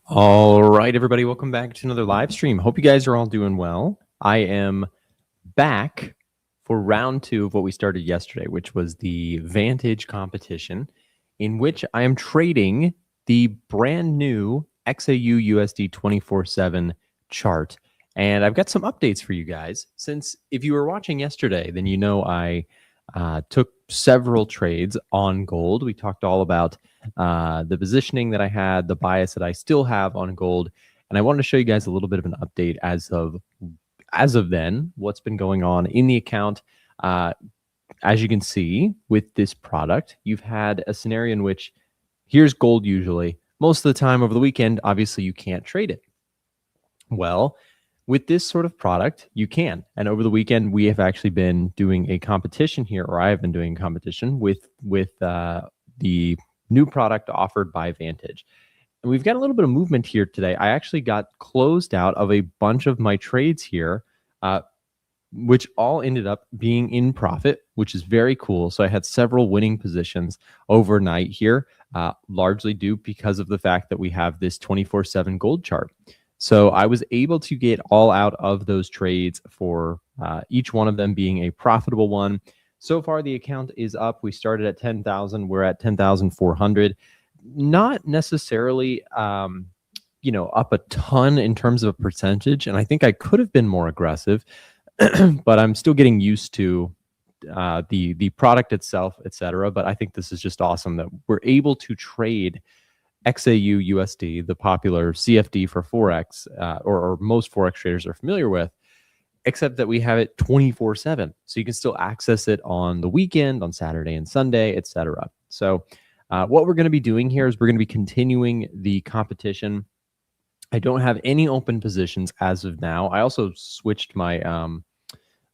All right, everybody, welcome back to another live stream. Hope you guys are all doing well. I am back for round 2 of what we started yesterday, which was the Vantage competition, in which I am trading the brand new XAUUSD247 chart. And I've got some updates for you guys. Since if you were watching yesterday, then you know I took several trades on gold. We talked all about the positioning that I had, the bias that I still have on gold, and I wanted to show you guys a little bit of an update as of then, what's been going on in the account. As you can see with this product, you've had a scenario in which here's gold usually. Most of the time over the weekend, obviously you can't trade it. Well, with this sort of product, you can. And over the weekend, we have actually been doing a competition here, or I have been doing a competition with the new product offered by Vantage. And we've got a little bit of movement here today. I actually got closed out of a bunch of my trades here, which all ended up being in profit, which is very cool. So I had several winning positions overnight here, largely due because of the fact that we have this 24/7 gold chart. So I was able to get all out of those trades for each one of them being a profitable one. So far, the account is up. We started at 10,000. We're at 10,400. Not necessarily, up a ton in terms of a percentage. And I think I could have been more aggressive, but I'm still getting used to the product itself, etc. But I think this is just awesome that we're able to trade XAUUSD, the popular CFD for Forex, or most Forex traders are familiar with, except that we have it 24/7. So you can still access it on the weekend, on Saturday and Sunday, etc. So what we're going to be doing here is we're going to be continuing the competition. I don't have any open positions as of now. I also switched my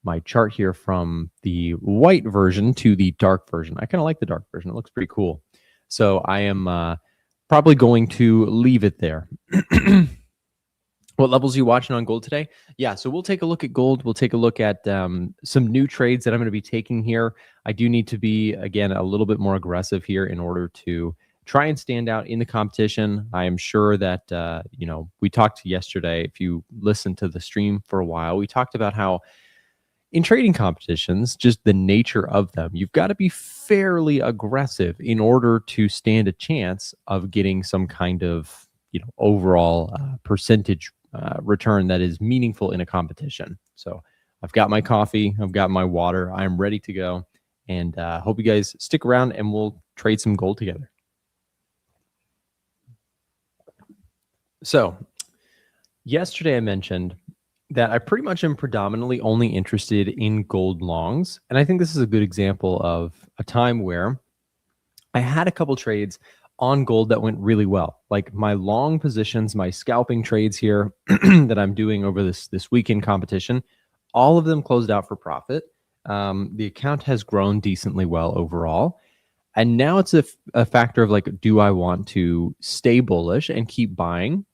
my chart here from the white version to the dark version. I kind of like the dark version. It looks pretty cool. So I am probably going to leave it there. What levels are you watching on gold today? Yeah, so we'll take a look at gold. We'll take a look at some new trades that I'm going to be taking here. I do need to be, again, a little bit more aggressive here in order to try and stand out in the competition. I am sure that, we talked yesterday, if you listened to the stream for a while, we talked about how in trading competitions, just the nature of them, you've got to be fairly aggressive in order to stand a chance of getting some kind of overall percentage return that is meaningful in a competition. So I've got my coffee, I've got my water, I'm ready to go, and hope you guys stick around and we'll trade some gold together. So yesterday I mentioned that I pretty much am predominantly only interested in gold longs. And I think this is a good example of a time where I had a couple trades on gold that went really well. Like my long positions, my scalping trades here that I'm doing over this weekend competition, all of them closed out for profit. The account has grown decently well overall. And now it's a factor of like, do I want to stay bullish and keep buying,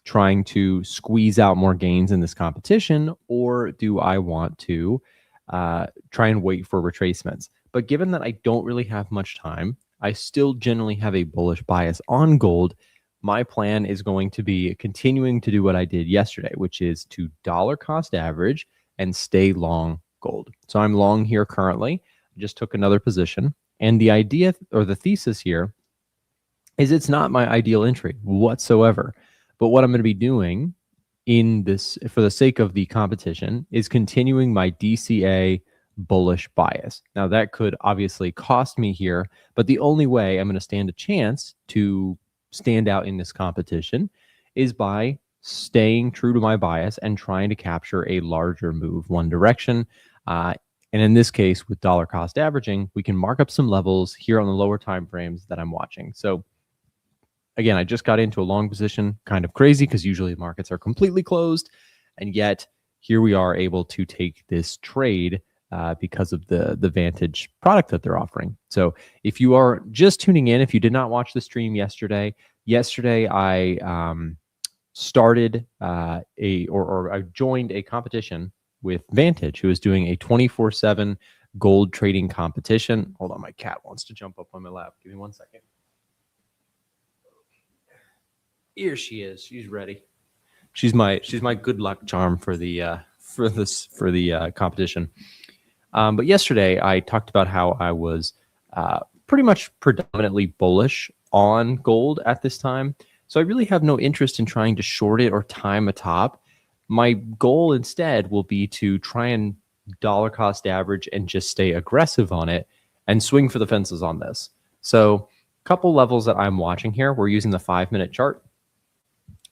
trying to squeeze out more gains in this competition, or do I want to try and wait for retracements? But given that I don't really have much time, I still generally have a bullish bias on gold. My plan is going to be continuing to do what I did yesterday, which is to dollar cost average and stay long gold. So I'm long here currently. I just took another position. And the idea or the thesis here is it's not my ideal entry whatsoever. But what I'm going to be doing in this, for the sake of the competition, is continuing my DCA bullish bias. Now, that could obviously cost me here, but the only way I'm going to stand a chance to stand out in this competition is by staying true to my bias and trying to capture a larger move one direction. And in this case, with dollar cost averaging, we can mark up some levels here on the lower time frames that I'm watching. So again, I just got into a long position, kind of crazy because usually the markets are completely closed. And yet here we are able to take this trade because of the Vantage product that they're offering. So if you are just tuning in, if you did not watch the stream yesterday I started I joined a competition with Vantage, who is doing a 24/7 gold trading competition. Hold on, my cat wants to jump up on my lap. Give me 1 second. Here she is. She's ready. She's my good luck charm for the competition. But yesterday I talked about how I was pretty much predominantly bullish on gold at this time. So I really have no interest in trying to short it or time a top. My goal instead will be to try and dollar cost average and just stay aggressive on it and swing for the fences on this. So a couple levels that I'm watching here. We're using the 5-minute chart.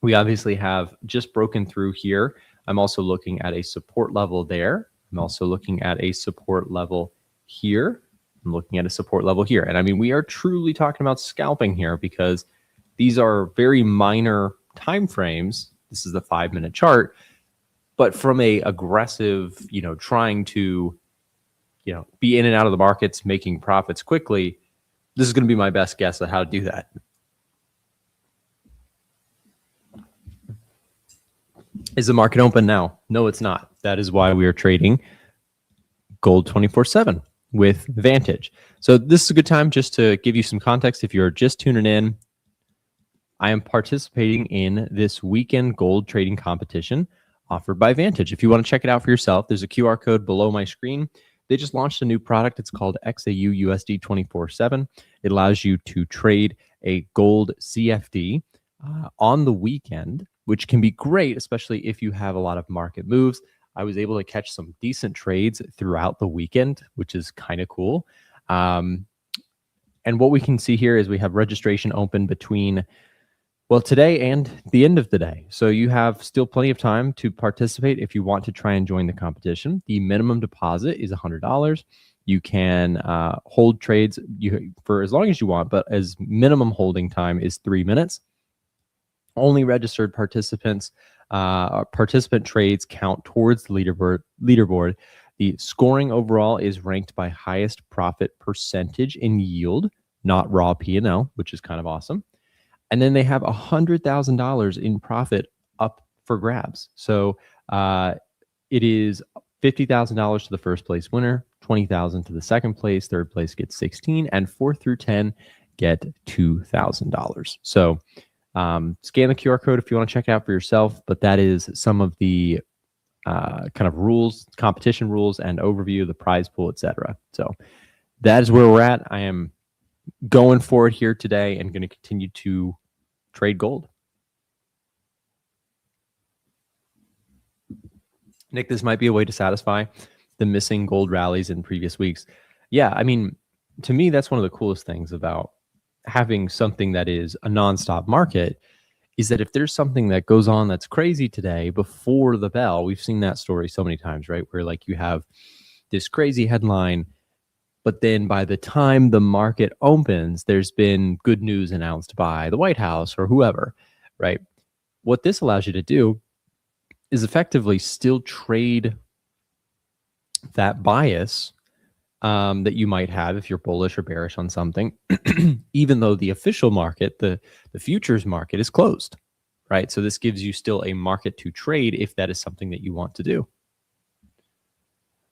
We obviously have just broken through here. I'm also looking at a support level there. I'm also looking at a support level here. I'm looking at a support level here. And I mean, we are truly talking about scalping here because these are very minor time frames. This is the 5-minute chart. But from a aggressive, trying to, be in and out of the markets, making profits quickly, this is going to be my best guess at how to do that. Is the market open now? No, it's not. That is why we are trading gold 24/7 with Vantage. So this is a good time just to give you some context. If you're just tuning in, I am participating in this weekend gold trading competition offered by Vantage. If you want to check it out for yourself, there's a QR code below my screen. They just launched a new product. It's called XAUUSD247. It allows you to trade a gold CFD on the weekend, which can be great, especially if you have a lot of market moves. I was able to catch some decent trades throughout the weekend, which is kind of cool. And what we can see here is we have registration open between, well, today and the end of the day. So you have still plenty of time to participate if you want to try and join the competition. The minimum deposit is $100. You can hold trades for as long as you want, but as minimum holding time is 3 minutes. Only registered participant trades count towards the leaderboard. The scoring overall is ranked by highest profit percentage in yield, not raw P&L, which is kind of awesome. And then they have $100,000 in profit up for grabs. So it is $50,000 to the first place winner, $20,000 to the second place, third place gets $16,000, and 4 through 10 get $2,000. So scan the QR code if you want to check it out for yourself, but that is some of the kind of rules, competition rules, and overview, the prize pool, etc. So that is where we're at. I am going for it here today and going to continue to trade gold. Nick, this might be a way to satisfy the missing gold rallies in previous weeks. Yeah, I mean, to me, that's one of the coolest things about having something that is a nonstop market is that if there's something that goes on that's crazy today before the bell, we've seen that story so many times, right? Where like you have this crazy headline, but then by the time the market opens, there's been good news announced by the White House or whoever, right? What this allows you to do is effectively still trade that bias that you might have if you're bullish or bearish on something, even though the official market, the futures market is closed, right? So this gives you still a market to trade if that is something that you want to do.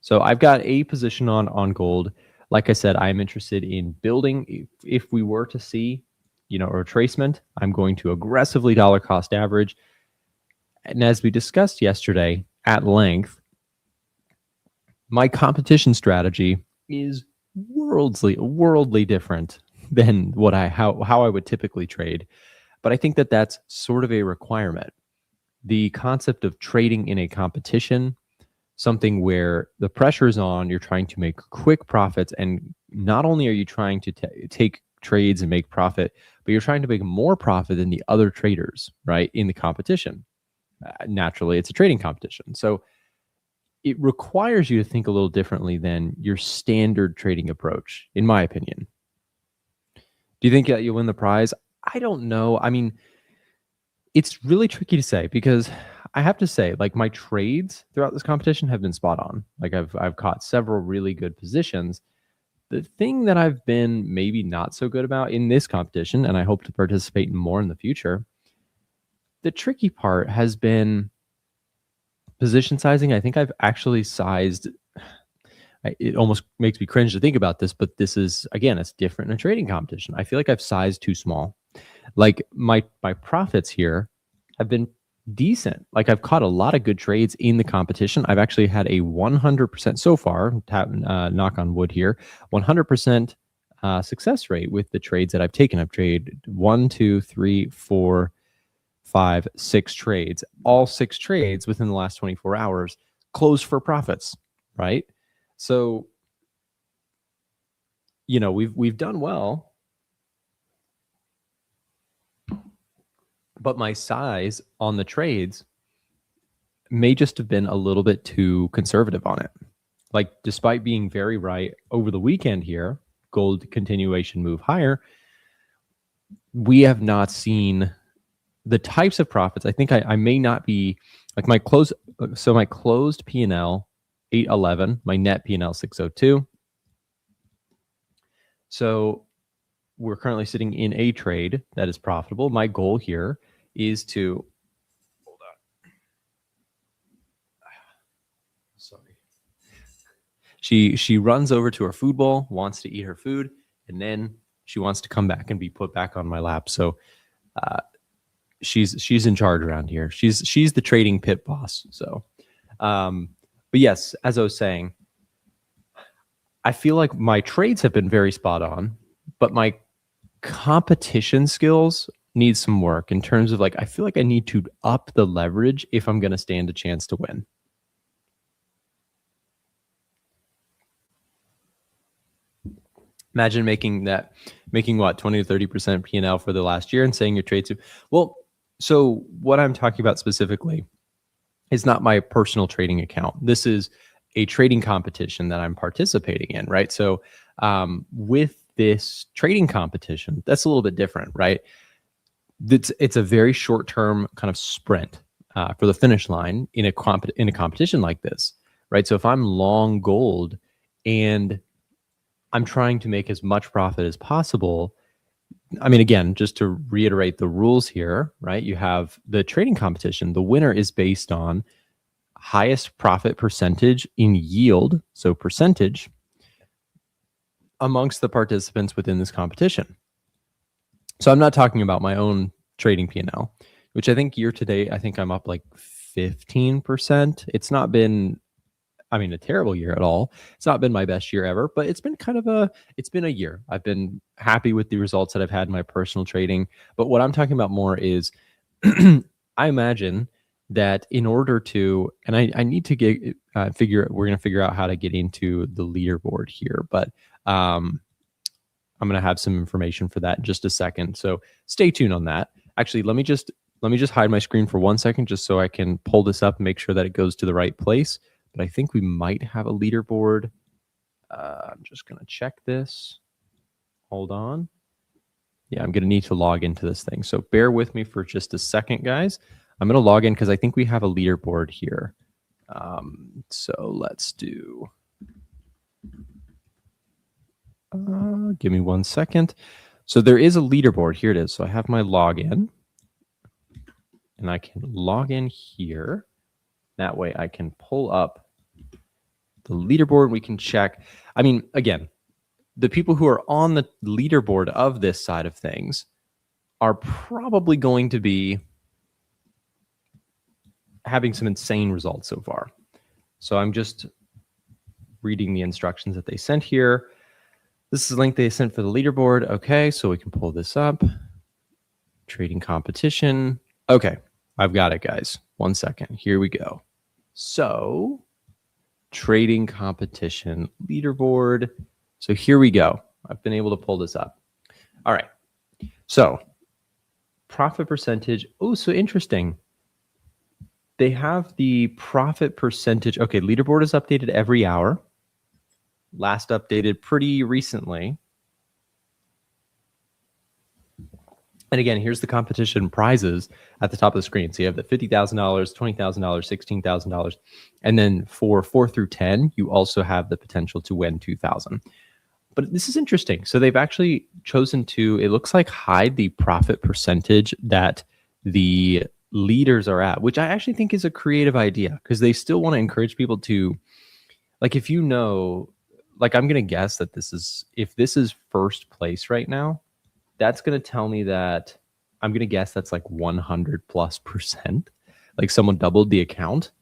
So I've got a position on gold. Like I said, I'm interested in building. If we were to see, a retracement, I'm going to aggressively dollar cost average. And as we discussed yesterday at length, my competition strategy is worldly different than what how I would typically trade. But I think that that's sort of a requirement. The concept of trading in a competition, something where the pressure is on, you're trying to make quick profits, and not only are you trying to take trades and make profit, but you're trying to make more profit than the other traders, right, in the competition. Naturally, it's a trading competition. So it requires you to think a little differently than your standard trading approach, in my opinion. Do you think that you'll win the prize? I don't know. I mean, it's really tricky to say because I have to say, like, my trades throughout this competition have been spot on. Like I've caught several really good positions. The thing that I've been maybe not so good about in this competition, and I hope to participate in more in the future, the tricky part has been position sizing. I think I've actually sized, it almost makes me cringe to think about this, but this is, again, it's different in a trading competition. I feel like I've sized too small Like my profits here have been decent. Like I've caught a lot of good trades in the competition. I've actually had a 100% so far, knock on wood here, 100% success rate with the trades that I've taken. I've traded 1, 2, 3, 4, 5, 6 trades. All 6 trades within the last 24 hours closed for profits, right? So, you know, we've done well, but my size on the trades may just have been a little bit too conservative on it. Like despite being very right over the weekend here, gold continuation move higher, we have not seen the types of profits. I think I may not be like my close. So my closed P&L 811, my net P&L 602. So we're currently sitting in a trade that is profitable. My goal here is to hold on. Sorry. She runs over to her food bowl, wants to eat her food, and then she wants to come back and be put back on my lap. So she's in charge around here. She's the trading pit boss. So, but yes, as I was saying, I feel like my trades have been very spot on, but my competition skills need some work in terms of like, I feel like I need to up the leverage if I'm going to stand a chance to win. Imagine making what, 20 to 30% P&L for the last year and saying your trades. Well, so what I'm talking about specifically is not my personal trading account. This is a trading competition that I'm participating in, right? So with this trading competition, that's a little bit different, right? It's a very short-term kind of sprint for the finish line in a competition like this, right? So if I'm long gold and I'm trying to make as much profit as possible, I mean, again, just to reiterate the rules here, right? You have the trading competition. The winner is based on highest profit percentage in yield, so percentage, amongst the participants within this competition. So I'm not talking about my own trading P&L, which I think year to date, I think I'm up like 15%. It's not been, I mean, a terrible year at all. It's not been my best year ever, but it's been it's been a year. I've been happy with the results that I've had in my personal trading. But what I'm talking about more is I imagine that in order to, and I need to get, we're going to figure out how to get into the leaderboard here, but I'm going to have some information for that in just a second. So stay tuned on that. Actually, let me just hide my screen for 1 second, just so I can pull this up and make sure that it goes to the right place. But I think we might have a leaderboard. I'm just going to check this. Hold on. Yeah, I'm going to need to log into this thing. So bear with me for just a second, guys. I'm going to log in because I think we have a leaderboard here. So let's do... give me 1 second. So there is a leaderboard. Here it is. So I have my login. And I can log in here. That way I can pull up the leaderboard. We can check. I mean, again, the people who are on the leaderboard of this side of things are probably going to be having some insane results so far. So I'm just reading the instructions that they sent here. This is a link they sent for the leaderboard. Okay, so we can pull this up. Trading competition. Okay, I've got it, guys. 1 second. Here we go. So, trading competition leaderboard. So here we go. I've been able to pull this up. All right. So, profit percentage. Oh, so interesting. They have the profit percentage. Okay, leaderboard is updated every hour. Last updated pretty recently. And again, here's the competition prizes at the top of the screen. So you have the $50,000, $20,000, $16,000. And then for 4 through 10, you also have the potential to win $2,000. But this is interesting. So they've actually chosen to, it looks like, hide the profit percentage that the leaders are at, which I actually think is a creative idea, because they still want to encourage people to, like, if you know, like, I'm going to guess that this is, if this is first place right now, that's going to tell me that I'm going to guess that's like 100+%. Like someone doubled the account.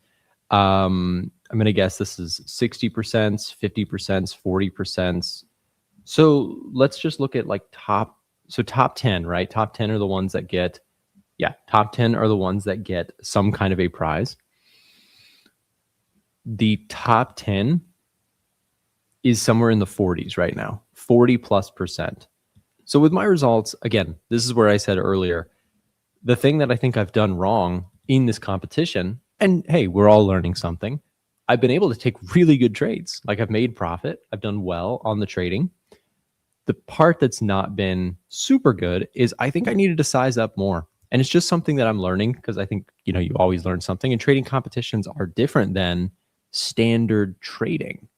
I'm going to guess this is 60%, 50%, 40%. So let's just look at like top 10, right? Top 10 are the ones that get, top 10 are the ones that get some kind of a prize. The top 10 is somewhere in the 40s right now, 40+%. So with my results, again, this is where I said earlier, the thing that I think I've done wrong in this competition, and hey, we're all learning something. I've been able to take really good trades. Like I've made profit. I've done well on the trading. The part that's not been super good is I think I needed to size up more. And it's just something that I'm learning because I think, you always learn something, and trading competitions are different than standard trading.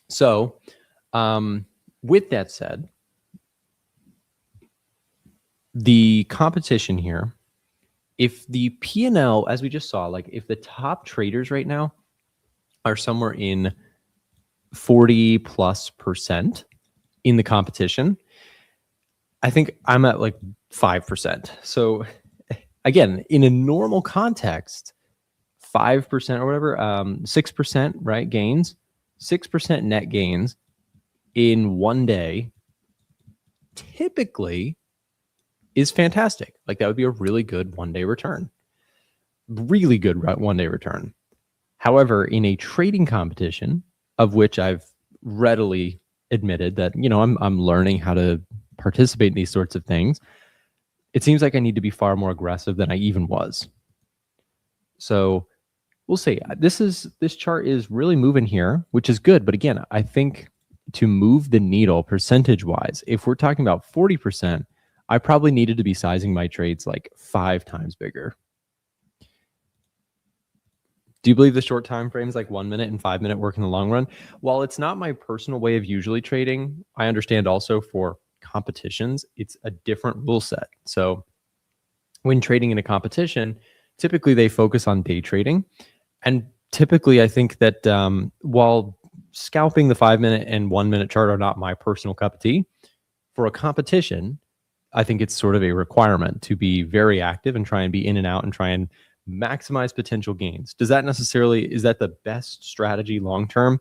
So with that said, the competition here, if the P&L, as we just saw, like if the top traders right now are somewhere in 40+% in the competition, I think I'm at like 5%. So again, in a normal context, 5% or whatever, 6%, right? Gains, 6% net gains in one day typically is fantastic. Like that would be a really good one-day return. Really good one-day return. However, in a trading competition, of which I've readily admitted that, I'm learning how to participate in these sorts of things, it seems like I need to be far more aggressive than I even was. So we'll see. This chart is really moving here, which is good. But again, I think to move the needle percentage-wise, if we're talking about 40%, I probably needed to be sizing my trades like 5 times bigger. Do you believe the short time frames like 1 minute and 5 minute work in the long run? While it's not my personal way of usually trading, I understand also for competitions, it's a different rule set. So when trading in a competition, typically they focus on day trading. And typically I think that while scalping the 5 minute and 1 minute chart are not my personal cup of tea, for a competition, I think it's sort of a requirement to be very active and try and be in and out and try and maximize potential gains. Is that the best strategy long-term?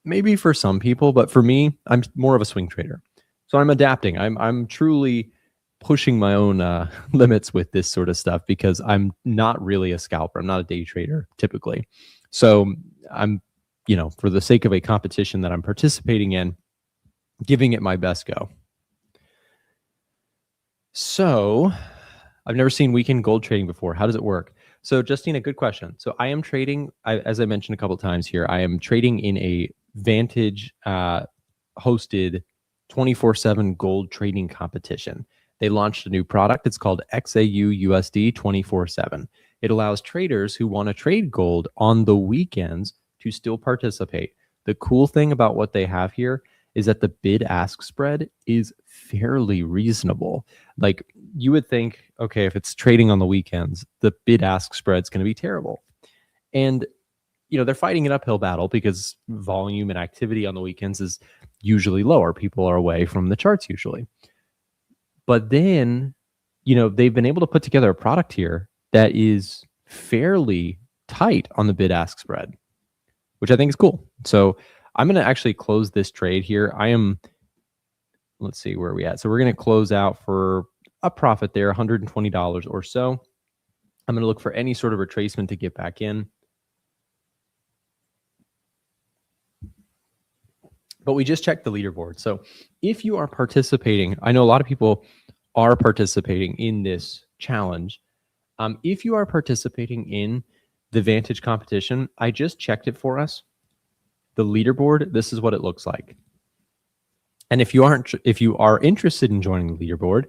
Maybe for some people, but for me, I'm more of a swing trader. So I'm adapting. I'm truly pushing my own limits with this sort of stuff because I'm not really a scalper. I'm not a day trader typically. So I'm, for the sake of a competition that I'm participating in, giving it my best go. So I've never seen weekend gold trading before. How does it work? So Justine, a good question. So I am trading, as I mentioned a couple of times here, I am trading in a Vantage hosted 24/7 gold trading competition. They launched a new product. It's called XAUUSD247. It allows traders who want to trade gold on the weekends to still participate. The cool thing about what they have here is that the bid-ask spread is fairly reasonable. Like you would think, okay, if it's trading on the weekends, the bid-ask spread's going to be terrible. And, they're fighting an uphill battle because volume and activity on the weekends is usually lower. People are away from the charts usually. But then, they've been able to put together a product here that is fairly tight on the bid-ask spread, which I think is cool. So I'm going to actually close this trade here. Let's see where we at. So we're going to close out for a profit there, $120 or so. I'm going to look for any sort of retracement to get back in. But we just checked the leaderboard. So if you are participating, I know a lot of people are participating in this challenge. If you are participating in the Vantage competition, I just checked it for us. The leaderboard, this is what it looks like. And if you are interested in joining the leaderboard,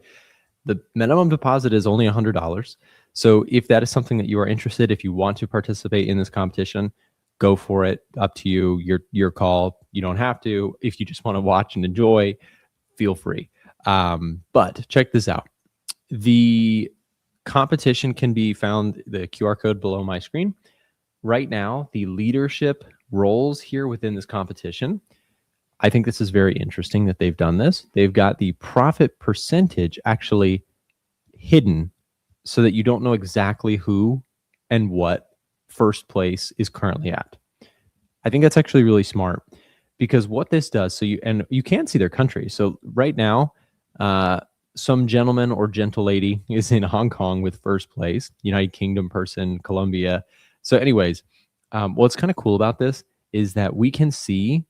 the minimum deposit is only $100. So if that is something that you are interested, if you want to participate in this competition, go for it. Up to you. Your call. You don't have to. If you just want to watch and enjoy, feel free. But check this out. The competition can be found, the QR code below my screen. Right now, the leadership roles here within this competition I think this is very interesting that they've done this. They've got the profit percentage actually hidden so that you don't know exactly who and what first place is currently at. I think that's actually really smart, because what this does, so you can see their country. So right now, some gentleman or gentle lady is in Hong Kong with first place, United Kingdom person, Colombia. So anyways, what's kind of cool about this is that we can see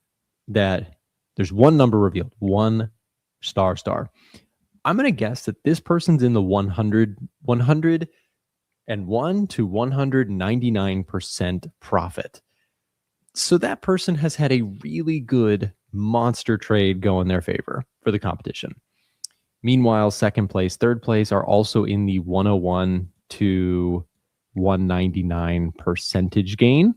that there's one number revealed, one star. I'm going to guess that this person's in the 101 to 199% profit. So that person has had a really good monster trade go in their favor for the competition. Meanwhile, second place, third place are also in the 101 to 199 percentage gain.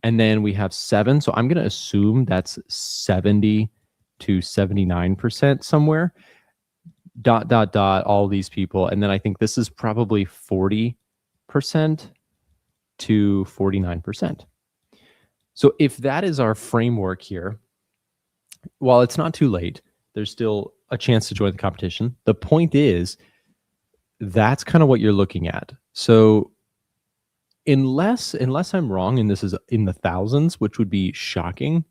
And then we have 7. So I'm going to assume that's 70 to 79% somewhere. ... all these people. And then I think this is probably 40% to 49%. So if that is our framework here, while it's not too late, there's still a chance to join the competition. The point is, that's kind of what you're looking at. So unless I'm wrong, and this is in the thousands, which would be shocking,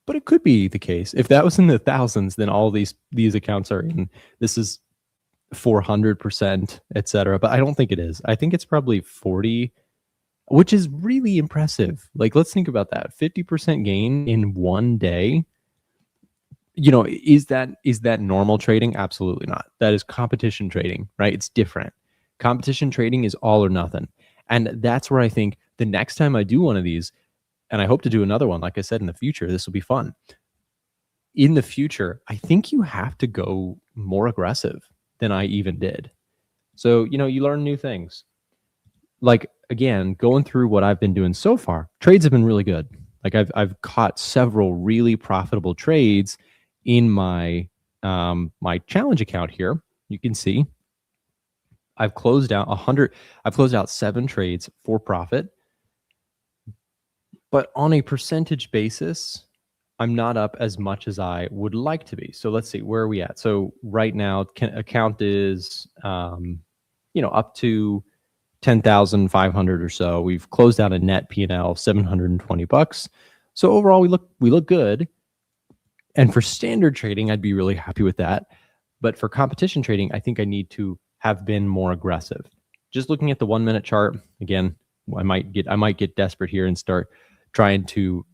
but it could be the case. If that was in the thousands, then all these accounts are in. This is 400%, etc. But I don't think it is. I think it's probably 40, which is really impressive. Like, let's think about that. 50% gain in one day. Is that normal trading? Absolutely not. That is competition trading, right? It's different. Competition trading is all or nothing. And that's where I think the next time I do one of these, and I hope to do another one, like I said, in the future, this will be fun. In the future, I think you have to go more aggressive than I even did. So, you learn new things. Like, again, going through what I've been doing so far, trades have been really good. Like, I've caught several really profitable trades in my my challenge account here. You can see I've closed out 100. I've closed out 7 trades for profit. But on a percentage basis, I'm not up as much as I would like to be. So let's see, where are we at? So right now, account is, up to 10,500 or so. We've closed out a net P&L of $720. So overall, we look good. And for standard trading, I'd be really happy with that. But for competition trading, I think I need to have been more aggressive. Just looking at the 1-minute chart, again, I might get desperate here and start trying to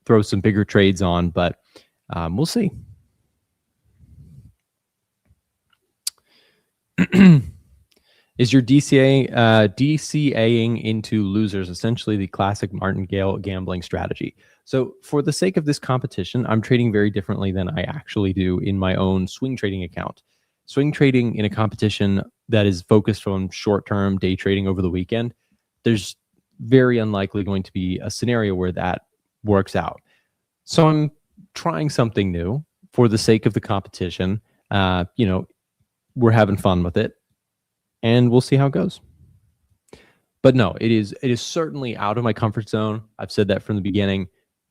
throw some bigger trades on, but we'll see. Is your DCAing into losers essentially the classic martingale gambling strategy? So for the sake of this competition, I'm trading very differently than I actually do in my own swing trading account. Swing trading in a competition that is focused on short-term day trading over the weekend, there's very unlikely going to be a scenario where that works out. So I'm trying something new for the sake of the competition. We're having fun with it, and we'll see how it goes. But no, it is certainly out of my comfort zone. I've said that from the beginning.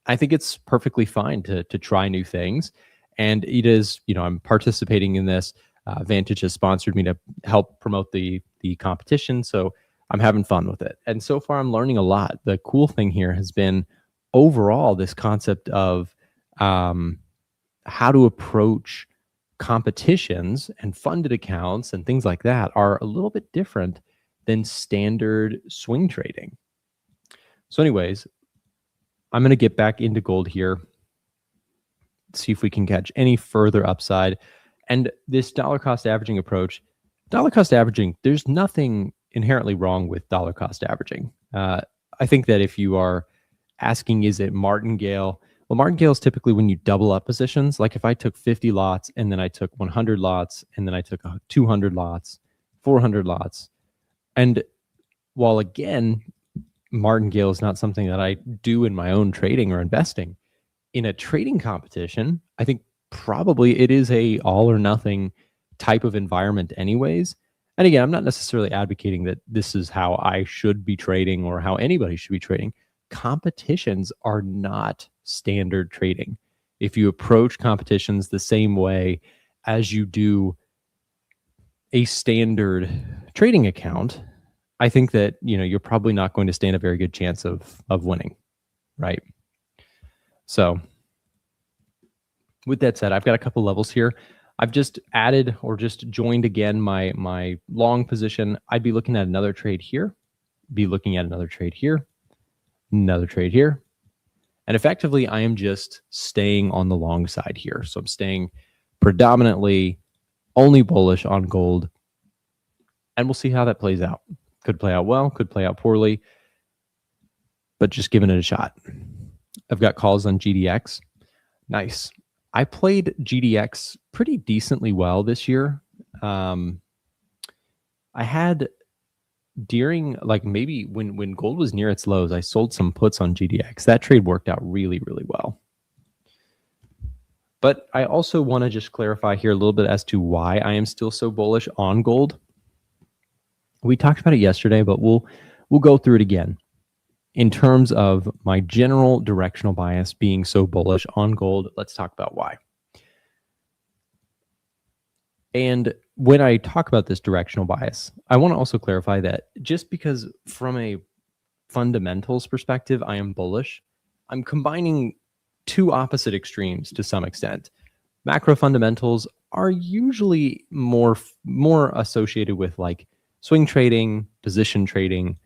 I think it's perfectly fine to try new things, and it is. I'm participating in this. Vantage has sponsored me to help promote the competition, so I'm having fun with it. And so far, I'm learning a lot. The cool thing here has been overall this concept of how to approach competitions and funded accounts and things like that are a little bit different than standard swing trading. So anyways, I'm going to get back into gold here, see if we can catch any further upside. And this dollar cost averaging approach, dollar cost averaging, there's nothing inherently wrong with dollar cost averaging. I think that if you are asking, is it martingale? Well, martingale is typically when you double up positions. Like if I took 50 lots and then I took 100 lots and then I took 200 lots, 400 lots. And while again, martingale is not something that I do in my own trading or investing, in a trading competition, I think probably it is a all or nothing type of environment anyways. And again, I'm not necessarily advocating that this is how I should be trading or how anybody should be trading. Competitions are not standard trading. If you approach competitions the same way as you do a standard trading account, I think that, you're probably not going to stand a very good chance of winning, right? So with that said, I've got a couple levels here. I've just added or just joined again my long position. I'd be looking at another trade here, be looking at another trade here, another trade here. And effectively, I am just staying on the long side here. So I'm staying predominantly only bullish on gold. And we'll see how that plays out. Could play out well, could play out poorly, but just giving it a shot. I've got calls on GDX. Nice. I played GDX pretty decently well this year. I had during, like, maybe when gold was near its lows, I sold some puts on GDX. That trade worked out really, really well. But I also want to just clarify here a little bit as to why I am still so bullish on gold. We talked about it yesterday, but we'll go through it again. In terms of my general directional bias being so bullish on gold, let's talk about why. And when I talk about this directional bias, I want to also clarify that just because from a fundamentals perspective, I am bullish, I'm combining two opposite extremes to some extent. Macro fundamentals are usually more associated with like swing trading, position trading,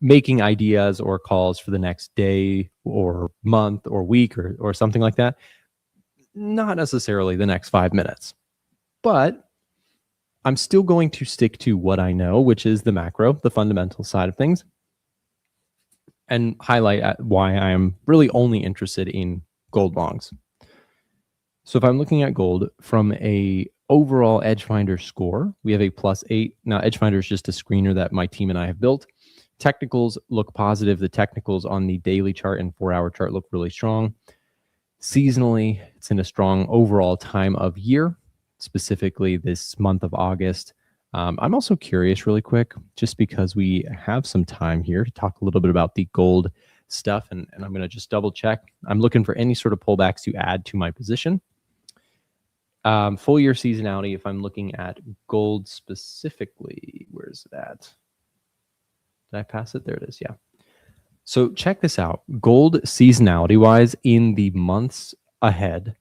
making ideas or calls for the next day or month or week or something like that. Not necessarily the next 5 minutes. But I'm still going to stick to what I know, which is the macro, the fundamental side of things, and highlight why I am really only interested in gold longs. So if I'm looking at gold from a overall EdgeFinder score, we have a +8. Now, EdgeFinder is just a screener that my team and I have built. Technicals look positive. The technicals on the daily chart and 4-hour chart look really strong. Seasonally, it's in a strong overall time of year, specifically this month of August. I'm also curious really quick, just because we have some time here to talk a little bit about the gold stuff, and I'm going to just double check. I'm looking for any sort of pullbacks to add to my position. Full year seasonality, if I'm looking at gold specifically, where's that? Did I pass it? There it is. Yeah. So check this out. Gold seasonality wise in the months ahead,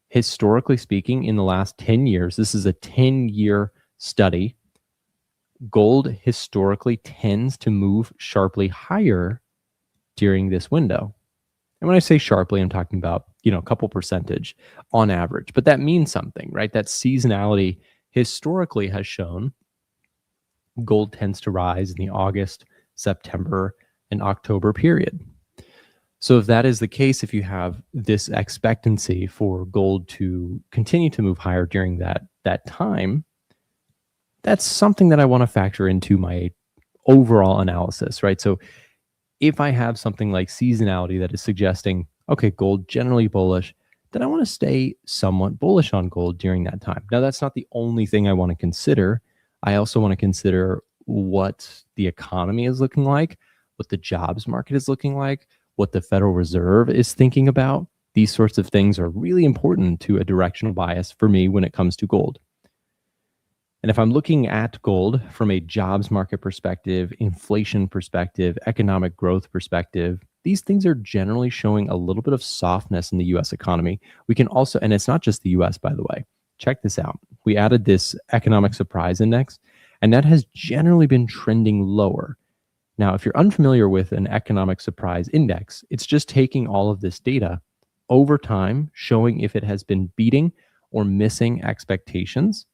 historically speaking, in the last 10 years, this is a 10-year study. Gold historically tends to move sharply higher during this window. And when I say sharply, I'm talking about, a couple percentage on average, but that means something, right? That seasonality historically has shown gold tends to rise in the August, September, and October period. So if that is the case, if you have this expectancy for gold to continue to move higher during that time, that's something that I want to factor into my overall analysis, right? So if I have something like seasonality that is suggesting, okay, gold generally bullish, then I want to stay somewhat bullish on gold during that time. Now, that's not the only thing I want to consider. I also want to consider what the economy is looking like, what the jobs market is looking like, what the Federal Reserve is thinking about. These sorts of things are really important to a directional bias for me when it comes to gold. And if I'm looking at gold from a jobs market perspective, inflation perspective, economic growth perspective, these things are generally showing a little bit of softness in the US economy. We can also, and it's not just the US, by the way, check this out. We added this economic surprise index, and that has generally been trending lower. Now, if you're unfamiliar with an economic surprise index, it's just taking all of this data over time, showing if it has been beating or missing expectations.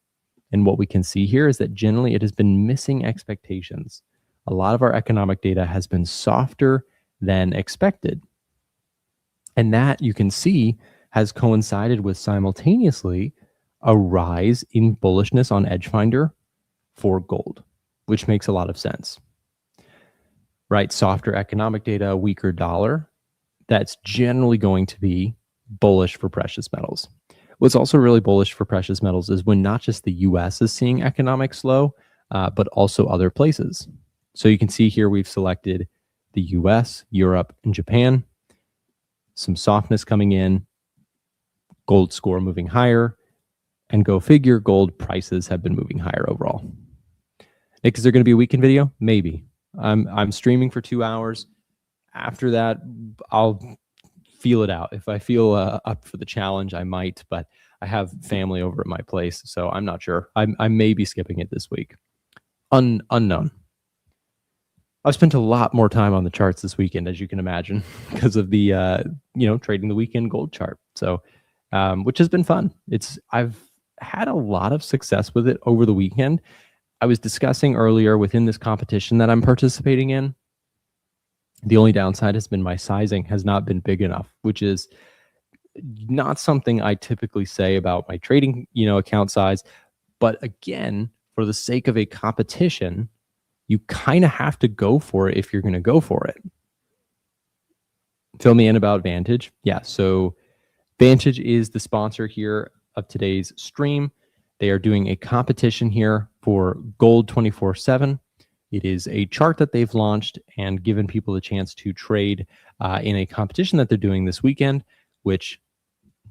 And what we can see here is that generally it has been missing expectations. A lot of our economic data has been softer than expected. And that, you can see, has coincided with simultaneously a rise in bullishness on EdgeFinder for gold, which makes a lot of sense. Right? Softer economic data, weaker dollar, that's generally going to be bullish for precious metals. What's also really bullish for precious metals is when not just the US is seeing economic slow, but also other places. So you can see here we've selected the US, Europe, and Japan. some softness coming in, gold score moving higher, and go figure, gold prices have been moving higher overall. Nick, is there going to be a weekend video? Maybe. I'm streaming for 2 hours. After that, I'll feel it out. If I feel up for the challenge, I might, but I have family over at my place, so I'm not sure. I may be skipping it this week. Unknown. I've spent a lot more time on the charts this weekend, as you can imagine, because of the trading the weekend gold chart. So, which has been fun. I've had a lot of success with it over the weekend. I was discussing earlier within this competition that I'm participating in. The only downside has been my sizing has not been big enough, which is not something I typically say about my trading, account size. But again, for the sake of a competition, you kind of have to go for it if you're going to go for it. Fill me in about Vantage. Yeah, so Vantage is the sponsor here of today's stream. They are doing a competition here for Gold 24/7. It is a chart that they've launched and given people a chance to trade in a competition that they're doing this weekend, which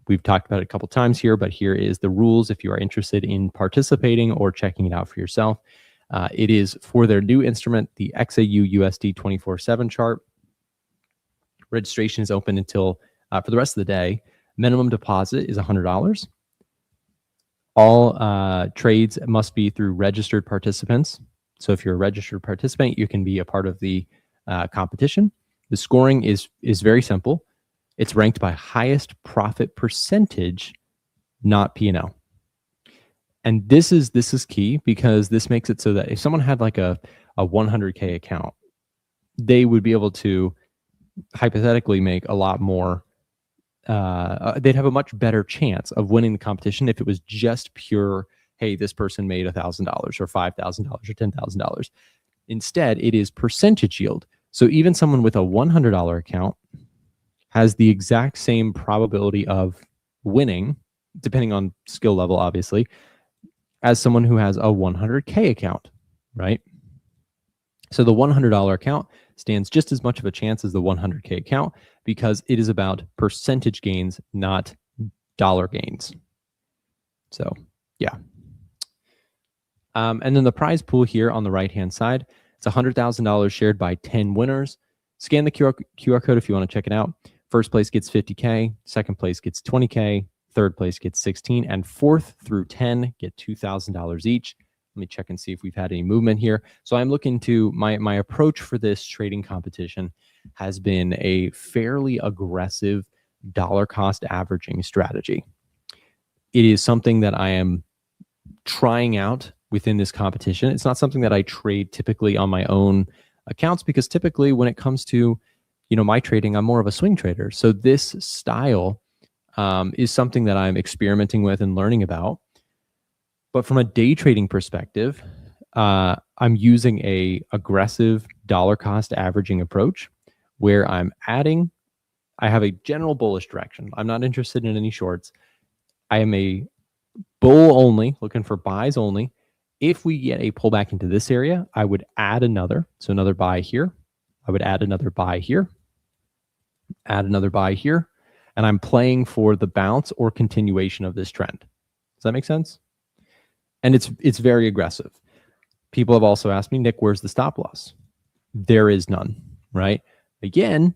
we've talked about a couple times here, but here is the rules if you are interested in participating or checking it out for yourself. It is for their new instrument, the XAUUSD 24/7 chart. Registration is open until for the rest of the day. Minimum deposit is $100. All trades must be through registered participants. So if you're a registered participant, you can be a part of the competition. The scoring is very simple. It's ranked by highest profit percentage, not P&L. And this is key because this makes it so that if someone had like a 100K account, they would be able to hypothetically make a lot more. They'd have a much better chance of winning the competition if it was just pure, hey, this person made $1,000 or $5,000 or $10,000. Instead, it is percentage yield. So even someone with a $100 account has the exact same probability of winning, depending on skill level, obviously, as someone who has a 100K account, right? So the $100 account stands just as much of a chance as the 100K account because it is about percentage gains, not dollar gains. So, yeah. And then the prize pool here on the right-hand side, it's $100,000 shared by 10 winners. Scan the QR code if you want to check it out. First place gets 50K, second place gets 20K, third place gets 16, and fourth through 10 get $2,000 each. Let me check and see if we've had any movement here. So I'm looking to, my approach for this trading competition has been a fairly aggressive dollar cost averaging strategy. It is something that I am trying out within this competition. It's not something that I trade typically on my own accounts because typically when it comes to, my trading, I'm more of a swing trader. So this style is something that I'm experimenting with and learning about. But from a day trading perspective, I'm using a aggressive dollar cost averaging approach where I have a general bullish direction. I'm not interested in any shorts. I am a bull only, looking for buys only. If we get a pullback into this area, I would add another. So another buy here. I would add another buy here. Add another buy here. And I'm playing for the bounce or continuation of this trend. Does that make sense? And it's very aggressive. People have also asked me, Nick, where's the stop loss? There is none, right? Again,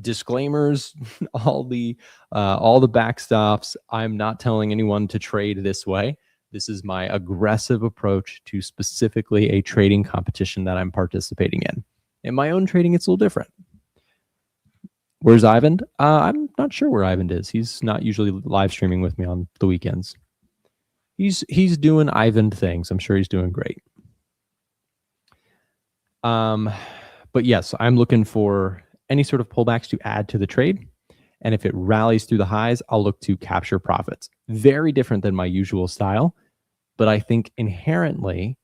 disclaimers, all the backstops. I'm not telling anyone to trade this way. This is my aggressive approach to specifically a trading competition that I'm participating in. In my own trading, it's a little different. Where's Ivan? I'm not sure where Ivan is. He's not usually live streaming with me on the weekends. He's doing Ivan things. I'm sure he's doing great. But yes, I'm looking for any sort of pullbacks to add to the trade. And if it rallies through the highs, I'll look to capture profits. Very different than my usual style. But I think inherently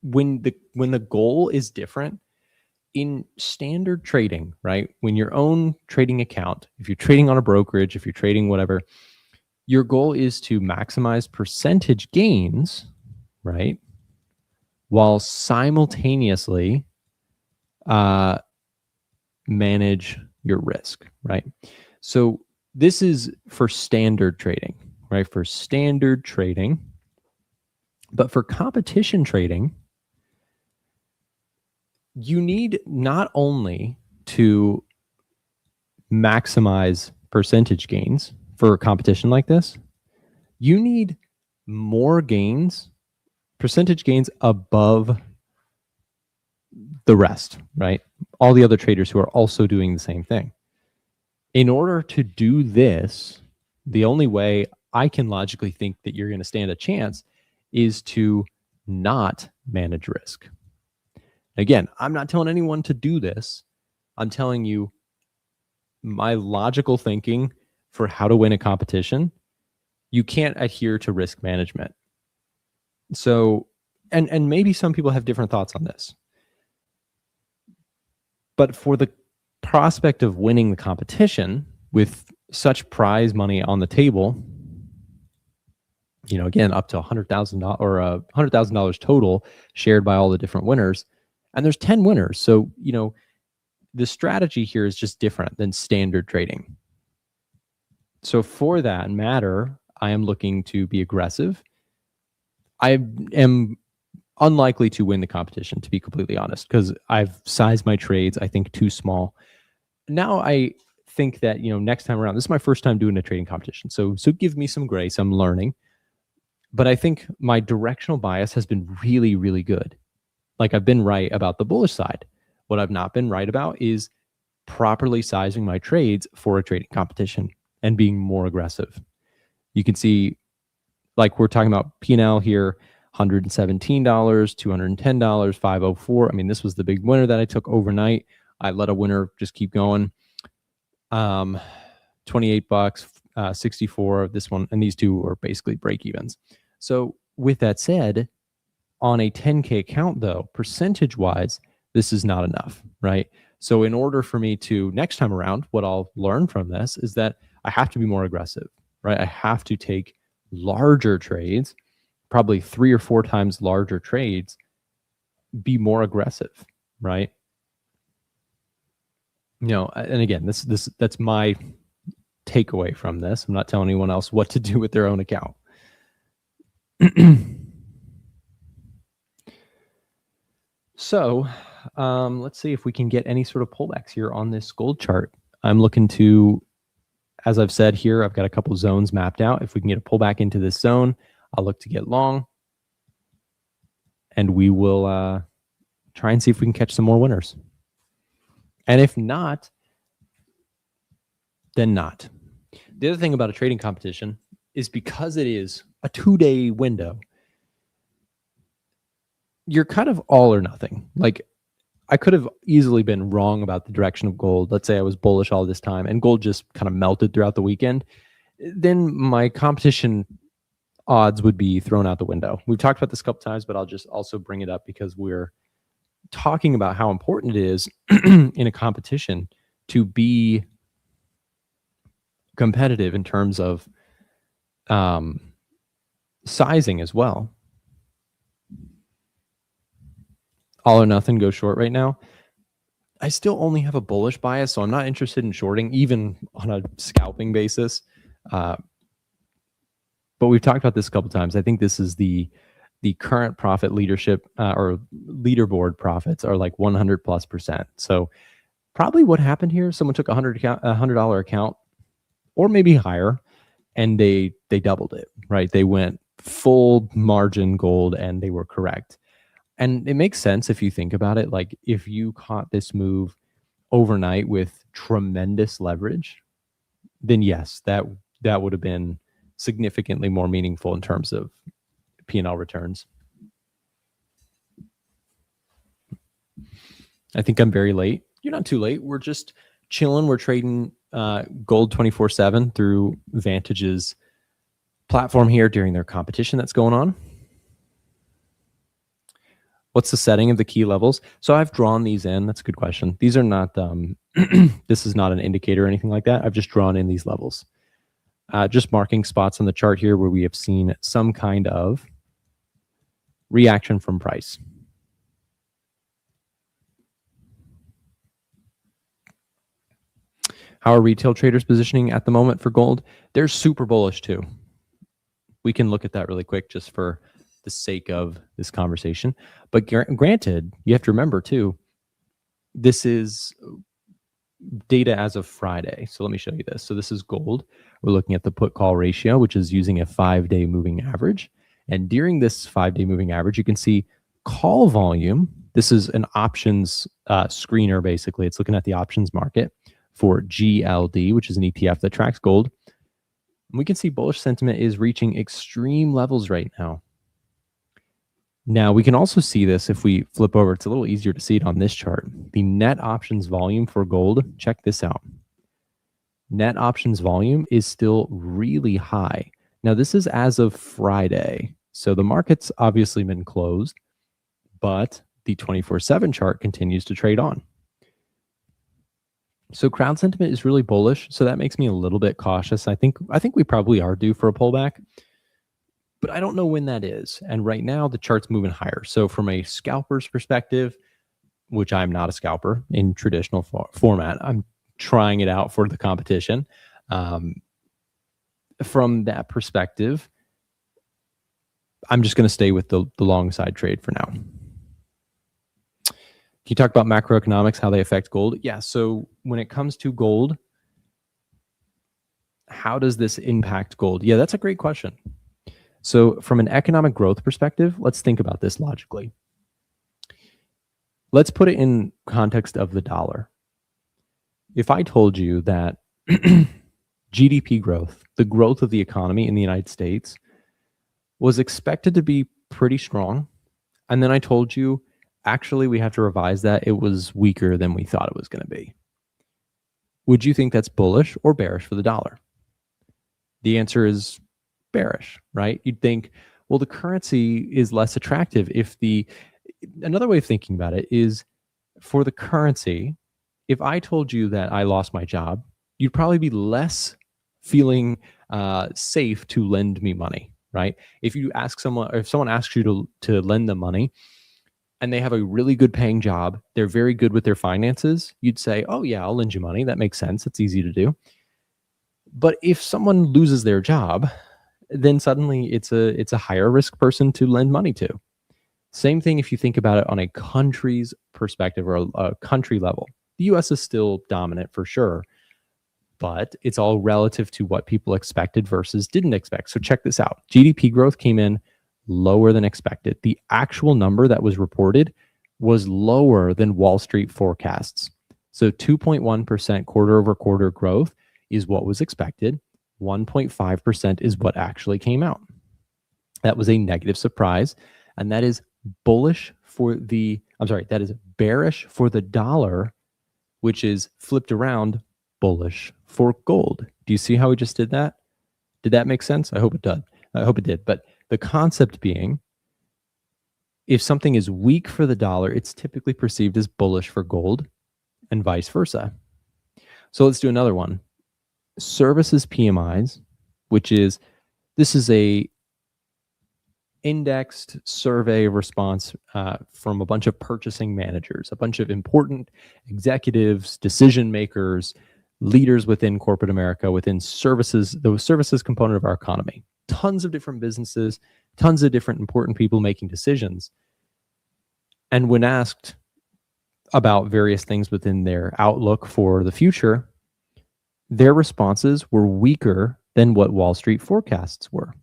when the goal is different, in standard trading, right? When your own trading account, if you're trading on a brokerage, if you're trading whatever, your goal is to maximize percentage gains, right? While simultaneously manage your risk, right? So this is for standard trading, right? For standard trading. But for competition trading, you need not only to maximize percentage gains for a competition like this, you need more gains, percentage gains above the rest, right? All the other traders who are also doing the same thing. In order to do this, the only way I can logically think that you're going to stand a chance is to not manage risk. Again, I'm not telling anyone to do this. I'm telling you my logical thinking for how to win a competition. You can't adhere to risk management. So, and maybe some people have different thoughts on this. But for the prospect of winning the competition with such prize money on the table, again, up to $100,000 or $100,000 total shared by all the different winners, and there's 10 winners. So, the strategy here is just different than standard trading. So for that matter, I am looking to be aggressive. I am unlikely to win the competition, to be completely honest, because I've sized my trades, I think, too small. Now I think that, next time around, this is my first time doing a trading competition. So give me some grace. I'm learning. But I think my directional bias has been really, really good. Like, I've been right about the bullish side. What I've not been right about is properly sizing my trades for a trading competition and being more aggressive. You can see, like, we're talking about P&L here, $117, $210, $504. I mean, this was the big winner that I took overnight. I let a winner just keep going. $28, 64 of this one, and these two are basically break evens. So with that said, on a 10K account though, percentage wise, this is not enough, right? So in order for me to, next time around, what I'll learn from this is that I have to be more aggressive, right? I have to take larger trades, probably 3 or 4 times larger trades, be more aggressive, right? And again, that's my takeaway from this. I'm not telling anyone else what to do with their own account. So let's see if we can get any sort of pullbacks here on this gold chart. I'm looking to, as I've said here, I've got a couple zones mapped out. If we can get a pullback into this zone, I'll look to get long. And we will try and see if we can catch some more winners. And if not, then not. The other thing about a trading competition is because it is a 2-day window, you're kind of all or nothing. Like, I could have easily been wrong about the direction of gold. Let's say I was bullish all this time and gold just kind of melted throughout the weekend. Then my competition odds would be thrown out the window. We've talked about this a couple times, but I'll just also bring it up because we're talking about how important it is in a competition to be competitive in terms of sizing as well. All or nothing, go short right now. I still only have a bullish bias, so I'm not interested in shorting, even on a scalping basis. But we've talked about this a couple times. I think this is the current profit leadership or leaderboard profits are like 100+%. So probably what happened here, someone took a $100 account or maybe higher, and they doubled it, right? They went full margin gold and they were correct. And it makes sense if you think about it. Like, if you caught this move overnight with tremendous leverage, then yes, that would have been significantly more meaningful in terms of P&L returns. I think I'm very late. You're not too late. We're just chilling. We're trading gold 24/7 through Vantage's platform here during their competition that's going on. What's the setting of the key levels? So I've drawn these in. That's a good question. These are not, this is not an indicator or anything like that. I've just drawn in these levels. Just marking spots on the chart here where we have seen some kind of reaction from price. How are retail traders positioning at the moment for gold? They're super bullish too. We can look at that really quick just for the sake of this conversation. But granted, you have to remember too, this is data as of Friday. So let me show you this. So this is gold. We're looking at the put call ratio, which is using a 5-day moving average. And during this 5-day moving average, you can see call volume. This is an options screener, basically. It's looking at the options market for GLD, which is an ETF that tracks gold. And we can see bullish sentiment is reaching extreme levels right now. Now, we can also see this if we flip over. It's a little easier to see it on this chart. The net options volume for gold, check this out. Net options volume is still really high. Now, this is as of Friday. So the market's obviously been closed, but the 24/7 chart continues to trade on. So crowd sentiment is really bullish. So that makes me a little bit cautious. I think we probably are due for a pullback, but I don't know when that is. And right now the chart's moving higher. So from a scalper's perspective, which I'm not a scalper in traditional format, I'm trying it out for the competition. From that perspective, I'm just going to stay with the long side trade for now. Can you talk about macroeconomics, how they affect gold? Yeah, so when it comes to gold, how does this impact gold? Yeah, that's a great question. So from an economic growth perspective, let's think about this logically. Let's put it in context of the dollar. If I told you that GDP growth, the growth of the economy in the United States, was expected to be pretty strong, and then I told you, actually, we have to revise that, it was weaker than we thought it was going to be, would you think that's bullish or bearish for the dollar? The answer is bearish, right? You'd think, well, the currency is less attractive. Another way of thinking about it is, for the currency, if I told you that I lost my job, you'd probably be less feeling safe to lend me money, right? If someone asks you to lend them money and they have a really good paying job, they're very good with their finances, you'd say, oh yeah, I'll lend you money. That makes sense. It's easy to do. But if someone loses their job, then suddenly it's a higher risk person to lend money to. Same thing if you think about it on a country's perspective or a country level. The US is still dominant for sure, but it's all relative to what people expected versus didn't expect. So check this out. GDP growth came in lower than expected. The actual number that was reported was lower than Wall Street forecasts. So 2.1% quarter over quarter growth is what was expected. 1.5% is what actually came out. That was a negative surprise, and that is bearish for the dollar, which is flipped around bullish for gold. Do you see how we just did that? Did that make sense? I hope it did. But the concept being, if something is weak for the dollar, it's typically perceived as bullish for gold and vice versa. So let's do another one. Services PMIs, this is a indexed survey response from a bunch of purchasing managers, a bunch of important executives, decision makers, leaders within corporate America, within services, the services component of our economy. Tons of different businesses, tons of different important people making decisions. And when asked about various things within their outlook for the future, their responses were weaker than what Wall Street forecasts were.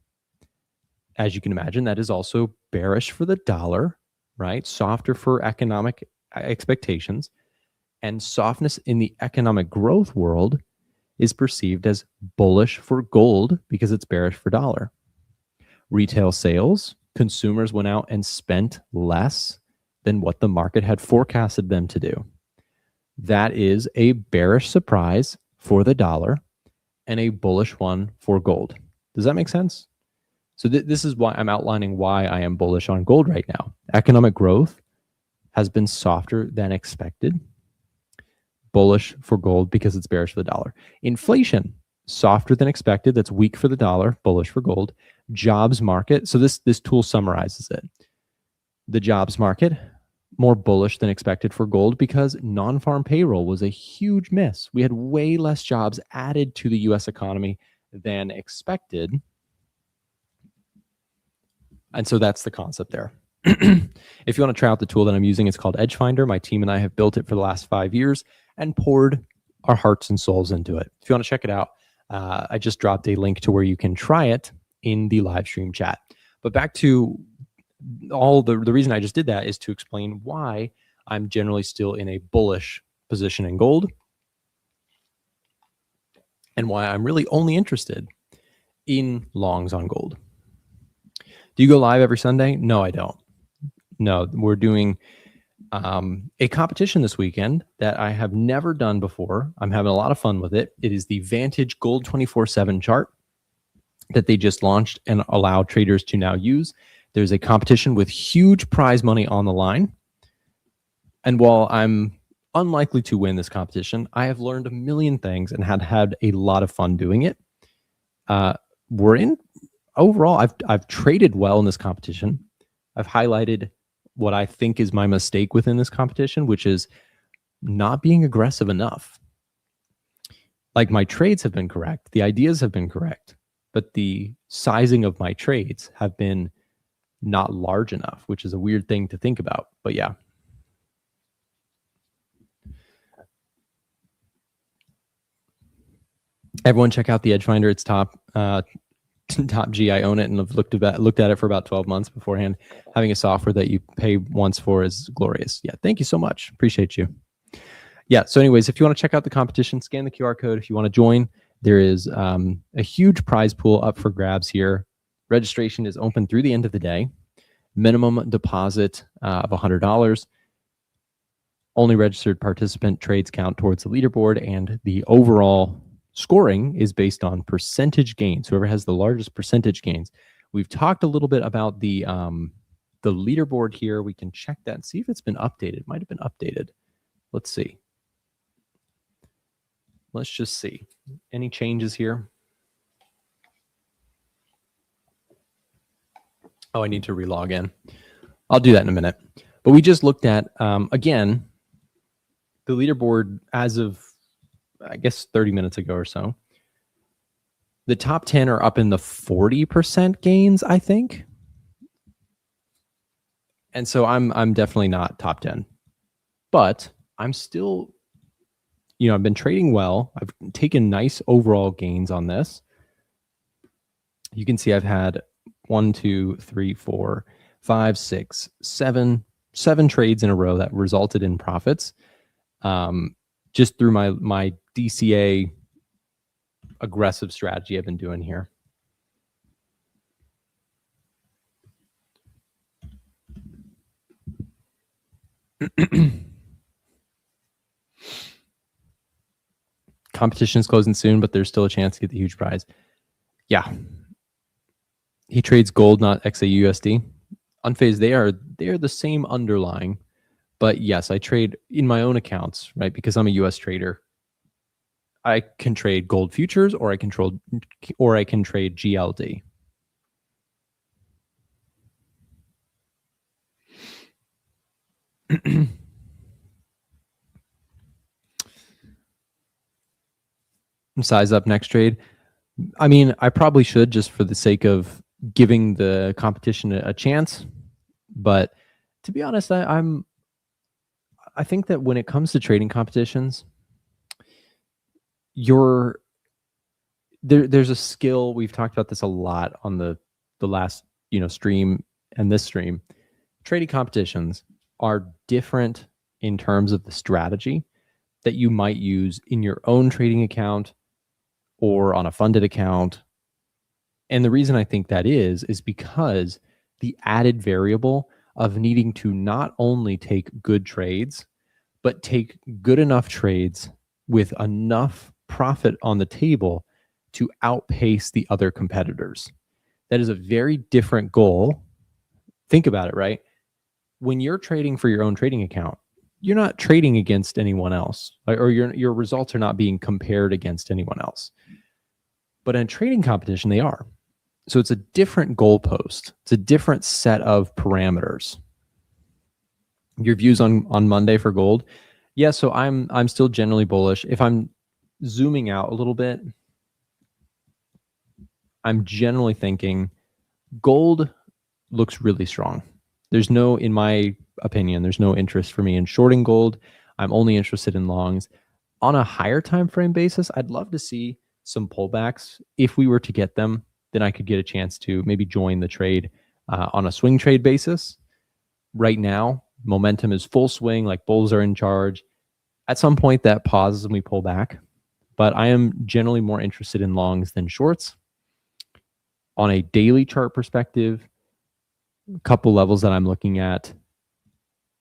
As you can imagine, that is also bearish for the dollar, right? Softer for economic expectations. And softness in the economic growth world is perceived as bullish for gold because it's bearish for dollar. Retail sales, consumers went out and spent less than what the market had forecasted them to do. That is a bearish surprise for the dollar and a bullish one for gold. Does that make sense? So this is why I'm outlining why I am bullish on gold right now. Economic growth has been softer than expected. Bullish for gold because it's bearish for the dollar. Inflation, softer than expected. That's weak for the dollar, bullish for gold. Jobs market. So this tool summarizes it. The jobs market, more bullish than expected for gold because non-farm payroll was a huge miss. We had way less jobs added to the US economy than expected. And so that's the concept there. If you want to try out the tool that I'm using, it's called Edge Finder. My team and I have built it for the last 5 years and poured our hearts and souls into it. If you want to check it out, I just dropped a link to where you can try it in the live stream chat. But back to all the reason I just did that is to explain why I'm generally still in a bullish position in gold and why I'm really only interested in longs on gold. Do you go live every Sunday? No, I don't. No, we're doing a competition this weekend that I have never done before. I'm having a lot of fun with it. It is the Vantage Gold 24/7 chart that they just launched and allow traders to now use. There's a competition with huge prize money on the line. And while I'm unlikely to win this competition, I have learned a million things and had a lot of fun doing it. Overall, I've traded well in this competition. I've highlighted what I think is my mistake within this competition, which is not being aggressive enough. Like, my trades have been correct. The ideas have been correct, but the sizing of my trades have been not large enough, which is a weird thing to think about. But yeah. Everyone check out the Edge Finder. It's top G. I own it and have looked at it for about 12 months beforehand. Having a software that you pay once for is glorious. Yeah, thank you so much. Appreciate you. Yeah, so anyways, if you want to check out the competition, scan the QR code. If you want to join, there is a huge prize pool up for grabs here. Registration is open through the end of the day. Minimum deposit of $100. Only registered participant trades count towards the leaderboard, and the overall scoring is based on percentage gains. Whoever has the largest percentage gains. We've talked a little bit about the leaderboard here. We can check that and see if it's been updated. It might have been updated. Let's see. Let's just see. Any changes here? Oh, I need to relog in. I'll do that in a minute. But we just looked at, again, the leaderboard as of, I guess, 30 minutes ago or so. The top 10 are up in the 40% gains, I think. And so I'm definitely not top 10. But I'm still, I've been trading well. I've taken nice overall gains on this. You can see I've had 1, 2, 3, 4, 5, 6, 7 trades in a row that resulted in profits. Just through my DCA aggressive strategy I've been doing here. Competition is closing soon, but there's still a chance to get the huge prize. Yeah. He trades gold, not XAUUSD. Unfazed, they are the same underlying. But yes, I trade in my own accounts, right? Because I'm a US trader. I can trade gold futures, or I can trade GLD. Size up next trade. I mean, I probably should, just for the sake of giving the competition a chance. But to be honest, I think that when it comes to trading competitions, there's a skill. We've talked about this a lot on the last stream and this stream. Trading competitions are different in terms of the strategy that you might use in your own trading account or on a funded account. And the reason I think that is because the added variable of needing to not only take good trades, but take good enough trades with enough profit on the table to outpace the other competitors. That is a very different goal. Think about it, right? When you're trading for your own trading account, you're not trading against anyone else, or your results are not being compared against anyone else. But in a trading competition, they are. So it's a different goalpost. It's a different set of parameters. Your views on Monday for gold? Yeah, so I'm still generally bullish. If I'm zooming out a little bit, I'm generally thinking gold looks really strong. There's no, in my opinion, there's no interest for me in shorting gold. I'm only interested in longs. On a higher time frame basis, I'd love to see some pullbacks. If we were to get them, then I could get a chance to maybe join the trade on a swing trade basis. Right now, momentum is full swing, like bulls are in charge. At some point, that pauses and we pull back. But I am generally more interested in longs than shorts. On a daily chart perspective, a couple levels that I'm looking at.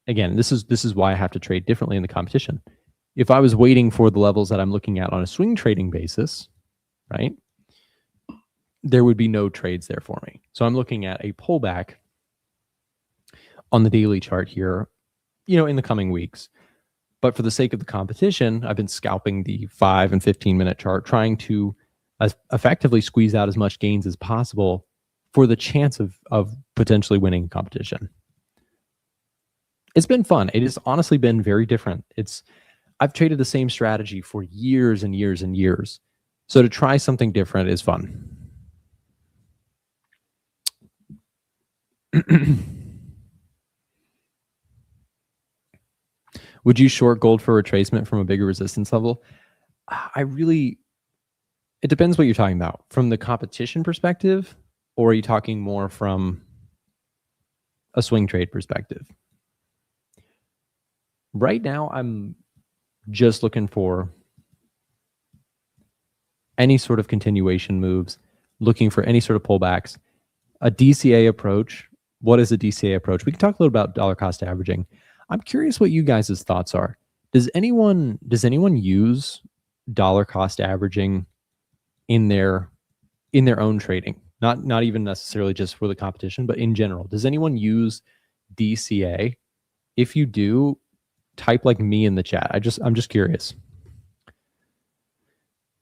Again, this is why I have to trade differently in the competition. If I was waiting for the levels that I'm looking at on a swing trading basis, right, there would be no trades there for me. So I'm looking at a pullback on the daily chart here, in the coming weeks. But for the sake of the competition, I've been scalping the 5 and 15-minute chart, trying to effectively squeeze out as much gains as possible for the chance of potentially winning competition. It's been fun. It has honestly been very different. I've traded the same strategy for years and years and years. So to try something different is fun. Would you short gold for retracement from a bigger resistance level? It depends what you're talking about. From the competition perspective, or are you talking more from a swing trade perspective? Right now, I'm just looking for any sort of continuation moves, looking for any sort of pullbacks. A DCA approach. What is a DCA approach? We can talk a little about dollar cost averaging. I'm curious what you guys' thoughts are. Does anyone use dollar cost averaging in their own trading? Not even necessarily just for the competition, but in general. Does anyone use DCA? If you do, type like me in the chat. I'm just curious.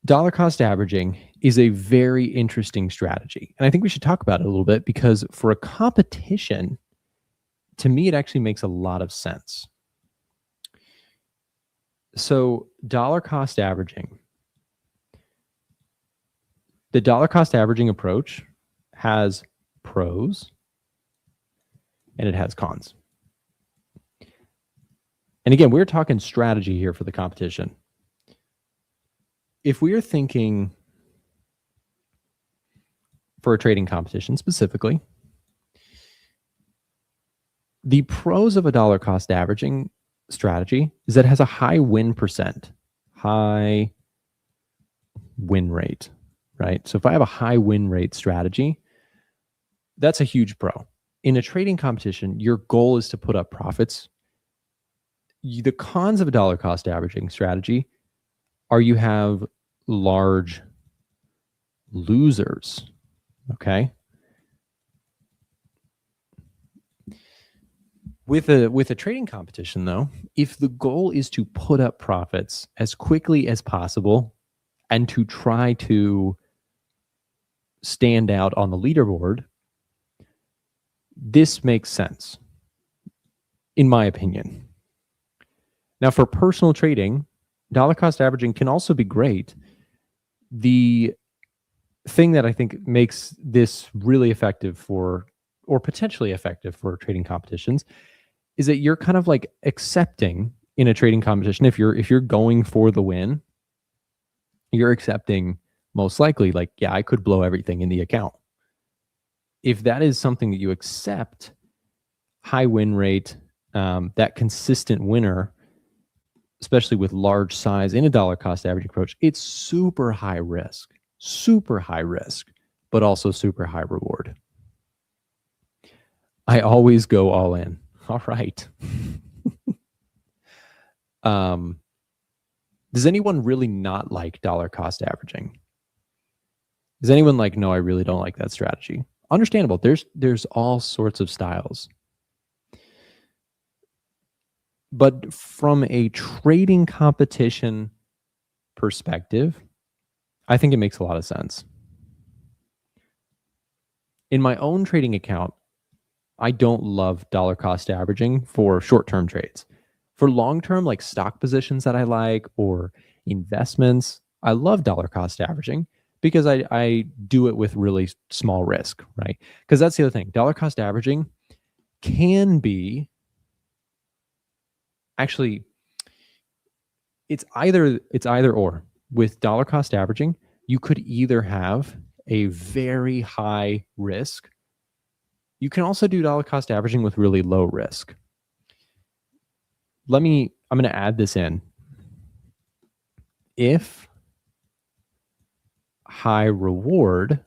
Dollar cost averaging is a very interesting strategy. And I think we should talk about it a little bit because for a competition, to me, it actually makes a lot of sense. So dollar cost averaging, the dollar cost averaging approach has pros and it has cons. And again, we're talking strategy here for the competition. If we are thinking for a trading competition specifically, the pros of a dollar cost averaging strategy is that it has a high win percent, high win rate, right? So if I have a high win rate strategy, that's a huge pro. In a trading competition, your goal is to put up profits. The cons of a dollar cost averaging strategy are you have large losers, okay? With a trading competition, though, if the goal is to put up profits as quickly as possible and to try to stand out on the leaderboard, this makes sense, in my opinion. Now, for personal trading, dollar cost averaging can also be great. The thing that I think makes this really effective or potentially effective for trading competitions is that you're kind of like accepting in a trading competition, if you're going for the win, you're accepting most likely like, yeah, I could blow everything in the account. If that is something that you accept, high win rate, that consistent winner, especially with large size in a dollar cost averaging approach, it's super high risk, but also super high reward. I always go all in. All right. Does anyone really not like dollar cost averaging? Is anyone like, no, I really don't like that strategy? Understandable. There's all sorts of styles. But from a trading competition perspective, I think it makes a lot of sense. In my own trading account, I don't love dollar cost averaging for short-term trades. For long-term, like stock positions that I like or investments, I love dollar cost averaging because I do it with really small risk, right? Because that's the other thing. Dollar cost averaging can be actually, it's either or. With dollar cost averaging, you could either have a very high risk. You can also do dollar cost averaging with really low risk. I'm going to add this in. If high reward,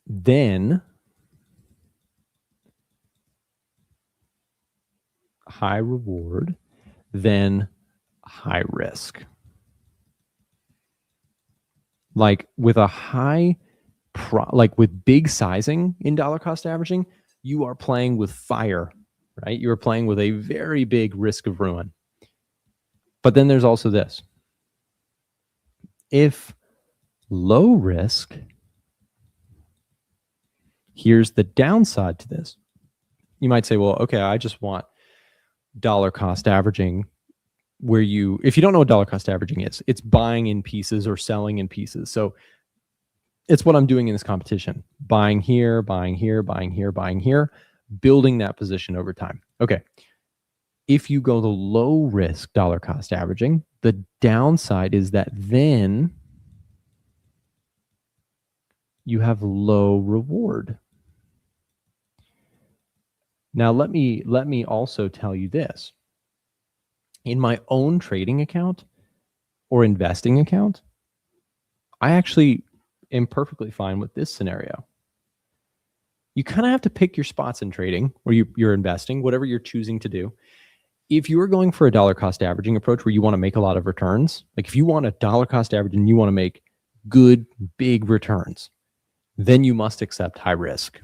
then high reward, then high risk. Like with a high, like with big sizing in dollar cost averaging, you are playing with fire, right? You're playing with a very big risk of ruin. But then there's also this. If low risk, here's the downside to this. You might say, well, okay, I just want dollar cost averaging where if you don't know what dollar cost averaging is, it's buying in pieces or selling in pieces. So it's what I'm doing in this competition. Buying here, buying here, buying here, buying here, building that position over time. Okay. If you go the low risk dollar cost averaging, the downside is that then you have low reward. Now, let me also tell you this. In my own trading account or investing account, I actually am perfectly fine with this scenario. You kind of have to pick your spots in trading or you're investing, whatever you're choosing to do. If you are going for a dollar cost averaging approach where you want to make a lot of returns, like if you want a dollar cost average and you want to make good, big returns, then you must accept high risk.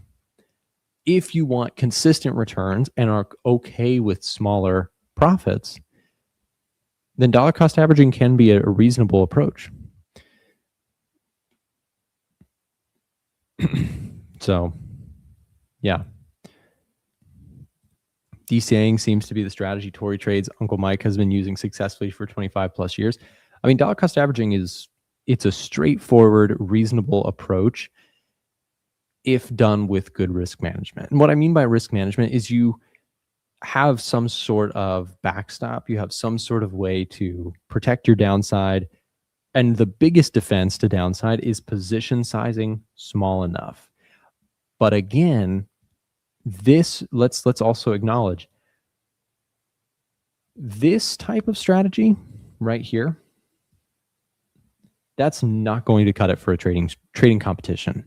If you want consistent returns and are okay with smaller profits, then dollar cost averaging can be a reasonable approach. So, yeah. DCAing seems to be the strategy Tory Trades Uncle Mike has been using successfully for 25 plus years. I mean, dollar cost averaging it's a straightforward, reasonable approach if done with good risk management. And what I mean by risk management is you have some sort of backstop. You have some sort of way to protect your downside. And the biggest defense to downside is position sizing small enough. But again, let's also acknowledge this type of strategy right here, that's not going to cut it for a trading competition.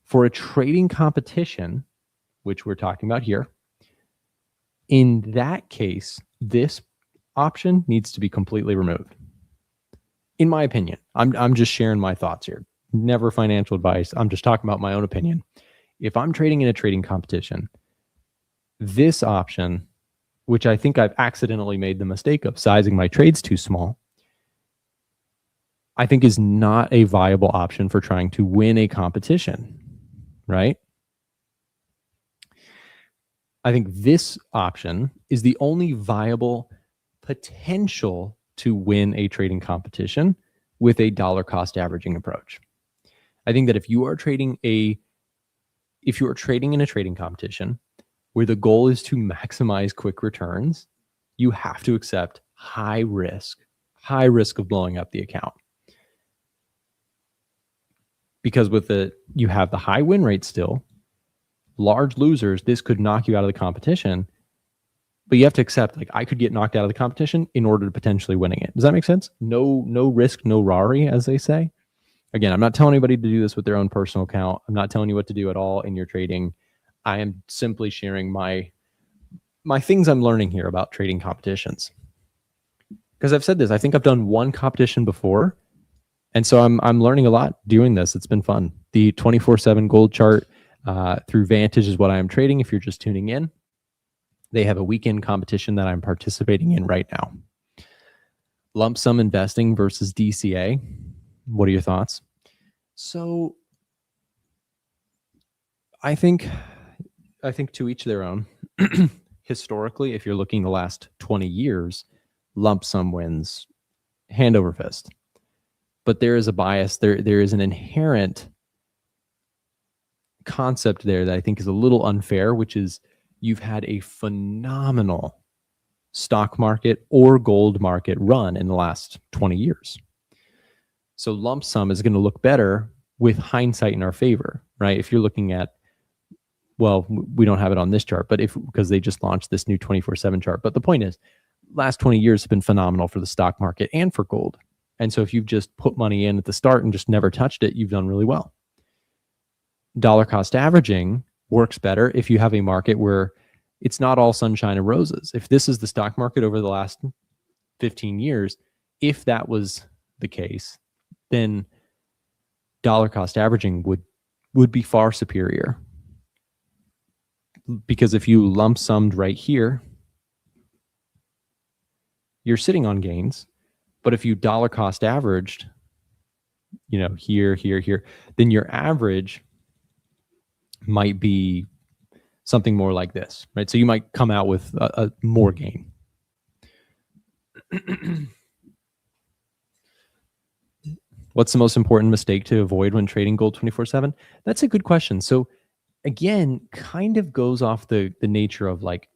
For a trading competition, which we're talking about here, in that case, this option needs to be completely removed. In my opinion, I'm just sharing my thoughts here. Never financial advice. I'm just talking about my own opinion. If I'm trading in a trading competition, this option, which I think I've accidentally made the mistake of sizing my trades too small, I think is not a viable option for trying to win a competition, right? I think this option is the only viable potential to win a trading competition with a dollar cost averaging approach. I think that if you are trading in a trading competition where the goal is to maximize quick returns, you have to accept high risk of blowing up the account. Because you have the high win rate still, large losers, this could knock you out of the competition, but you have to accept, like, I could get knocked out of the competition in order to potentially winning it. Does that make sense? No risk, no Rari, as they say. Again, I'm not telling anybody to do this with their own personal account. I'm not telling you what to do at all in your trading. I am simply sharing my things I'm learning here about trading competitions. Because I've said this, I think I've done one competition before, and so I'm learning a lot doing this. It's been fun. The 24/7 gold chart through Vantage is what I am trading. If you're just tuning in, they have a weekend competition that I'm participating in right now. Lump sum investing versus DCA. What are your thoughts? So I think to each their own. Historically, if you're looking the last 20 years, lump sum wins hand over fist. But there is a bias. There is an inherent concept there that I think is a little unfair, which is you've had a phenomenal stock market or gold market run in the last 20 years. So lump sum is going to look better with hindsight in our favor, right? If you're looking at, well, we don't have it on this chart, but because they just launched this new 24/7 chart. But the point is, last 20 years have been phenomenal for the stock market and for gold. And so if you've just put money in at the start and just never touched it, you've done really well. Dollar cost averaging works better if you have a market where it's not all sunshine and roses. If this is the stock market over the last 15 years, if that was the case, then dollar cost averaging would be far superior. Because if you lump summed right here, you're sitting on gains. But if you dollar cost averaged, here, then your average might be something more like this, right? So you might come out with a more gain. What's the most important mistake to avoid when trading gold 24/7? That's a good question. So again, kind of goes off the nature of like,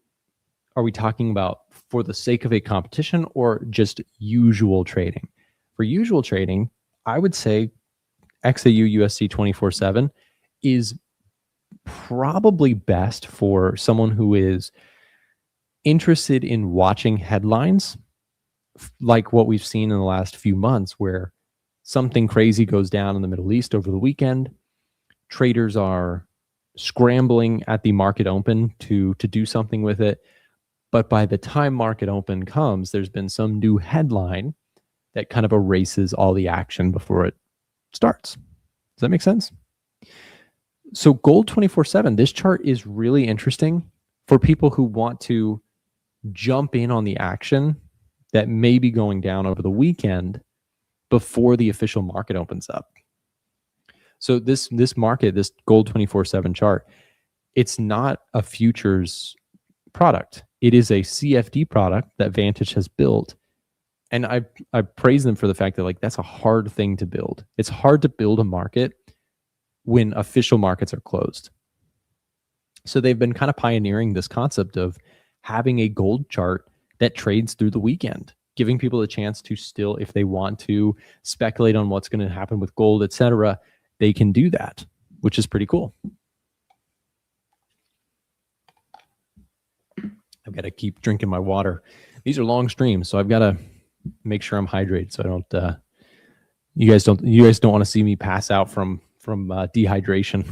are we talking about for the sake of a competition or just usual trading? For usual trading, I would say XAUUSD 24/7 is probably best for someone who is interested in watching headlines like what we've seen in the last few months, where something crazy goes down in the Middle East over the weekend. Traders are scrambling at the market open to do something with it. But by the time market open comes, there's been some new headline that kind of erases all the action before it starts. Does that make sense? So gold 24/7, this chart is really interesting for people who want to jump in on the action that may be going down over the weekend before the official market opens up. So this market, this gold 24/7 chart, it's not a futures product. It is a CFD product that Vantage has built. And I praise them for the fact that like that's a hard thing to build. It's hard to build a market when official markets are closed. So they've been kind of pioneering this concept of having a gold chart that trades through the weekend, giving people a chance to still, if they want to speculate on what's going to happen with gold, etc., they can do that, which is pretty cool. I've got to keep drinking my water. These are long streams, so I've got to make sure I'm hydrated so I don't you guys don't want to see me pass out from dehydration.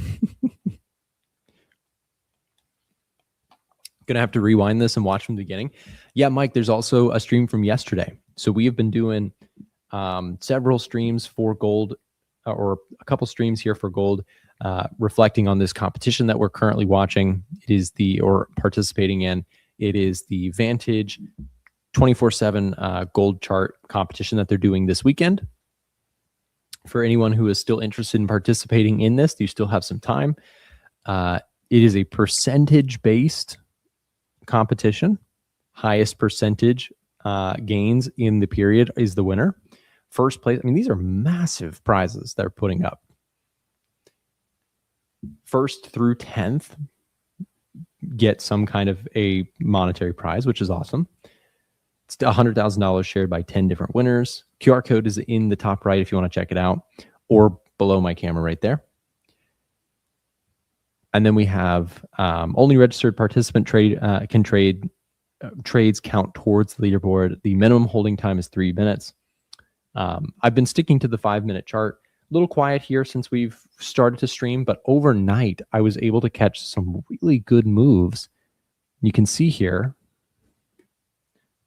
Gonna have to rewind this and watch from the beginning. Yeah, Mike, there's also a stream from yesterday. So we have been doing several streams for gold, or a couple streams here for gold, reflecting on this competition that we're currently watching. It is or participating in. It is the Vantage 24/7 gold chart competition that they're doing this weekend. For anyone who is still interested in participating in this, you still have some time. It is a percentage-based competition. Highest percentage gains in the period is the winner. First place, I mean, these are massive prizes they're putting up. First through 10th get some kind of a monetary prize, which is awesome. It's $100,000 shared by 10 different winners. QR code is in the top right if you want to check it out, or below my camera right there. And then we have only registered participant can trade. Trades count towards the leaderboard. The minimum holding time is 3 minutes. I've been sticking to the 5-minute chart. A little quiet here since we've started to stream, but overnight I was able to catch some really good moves. You can see here,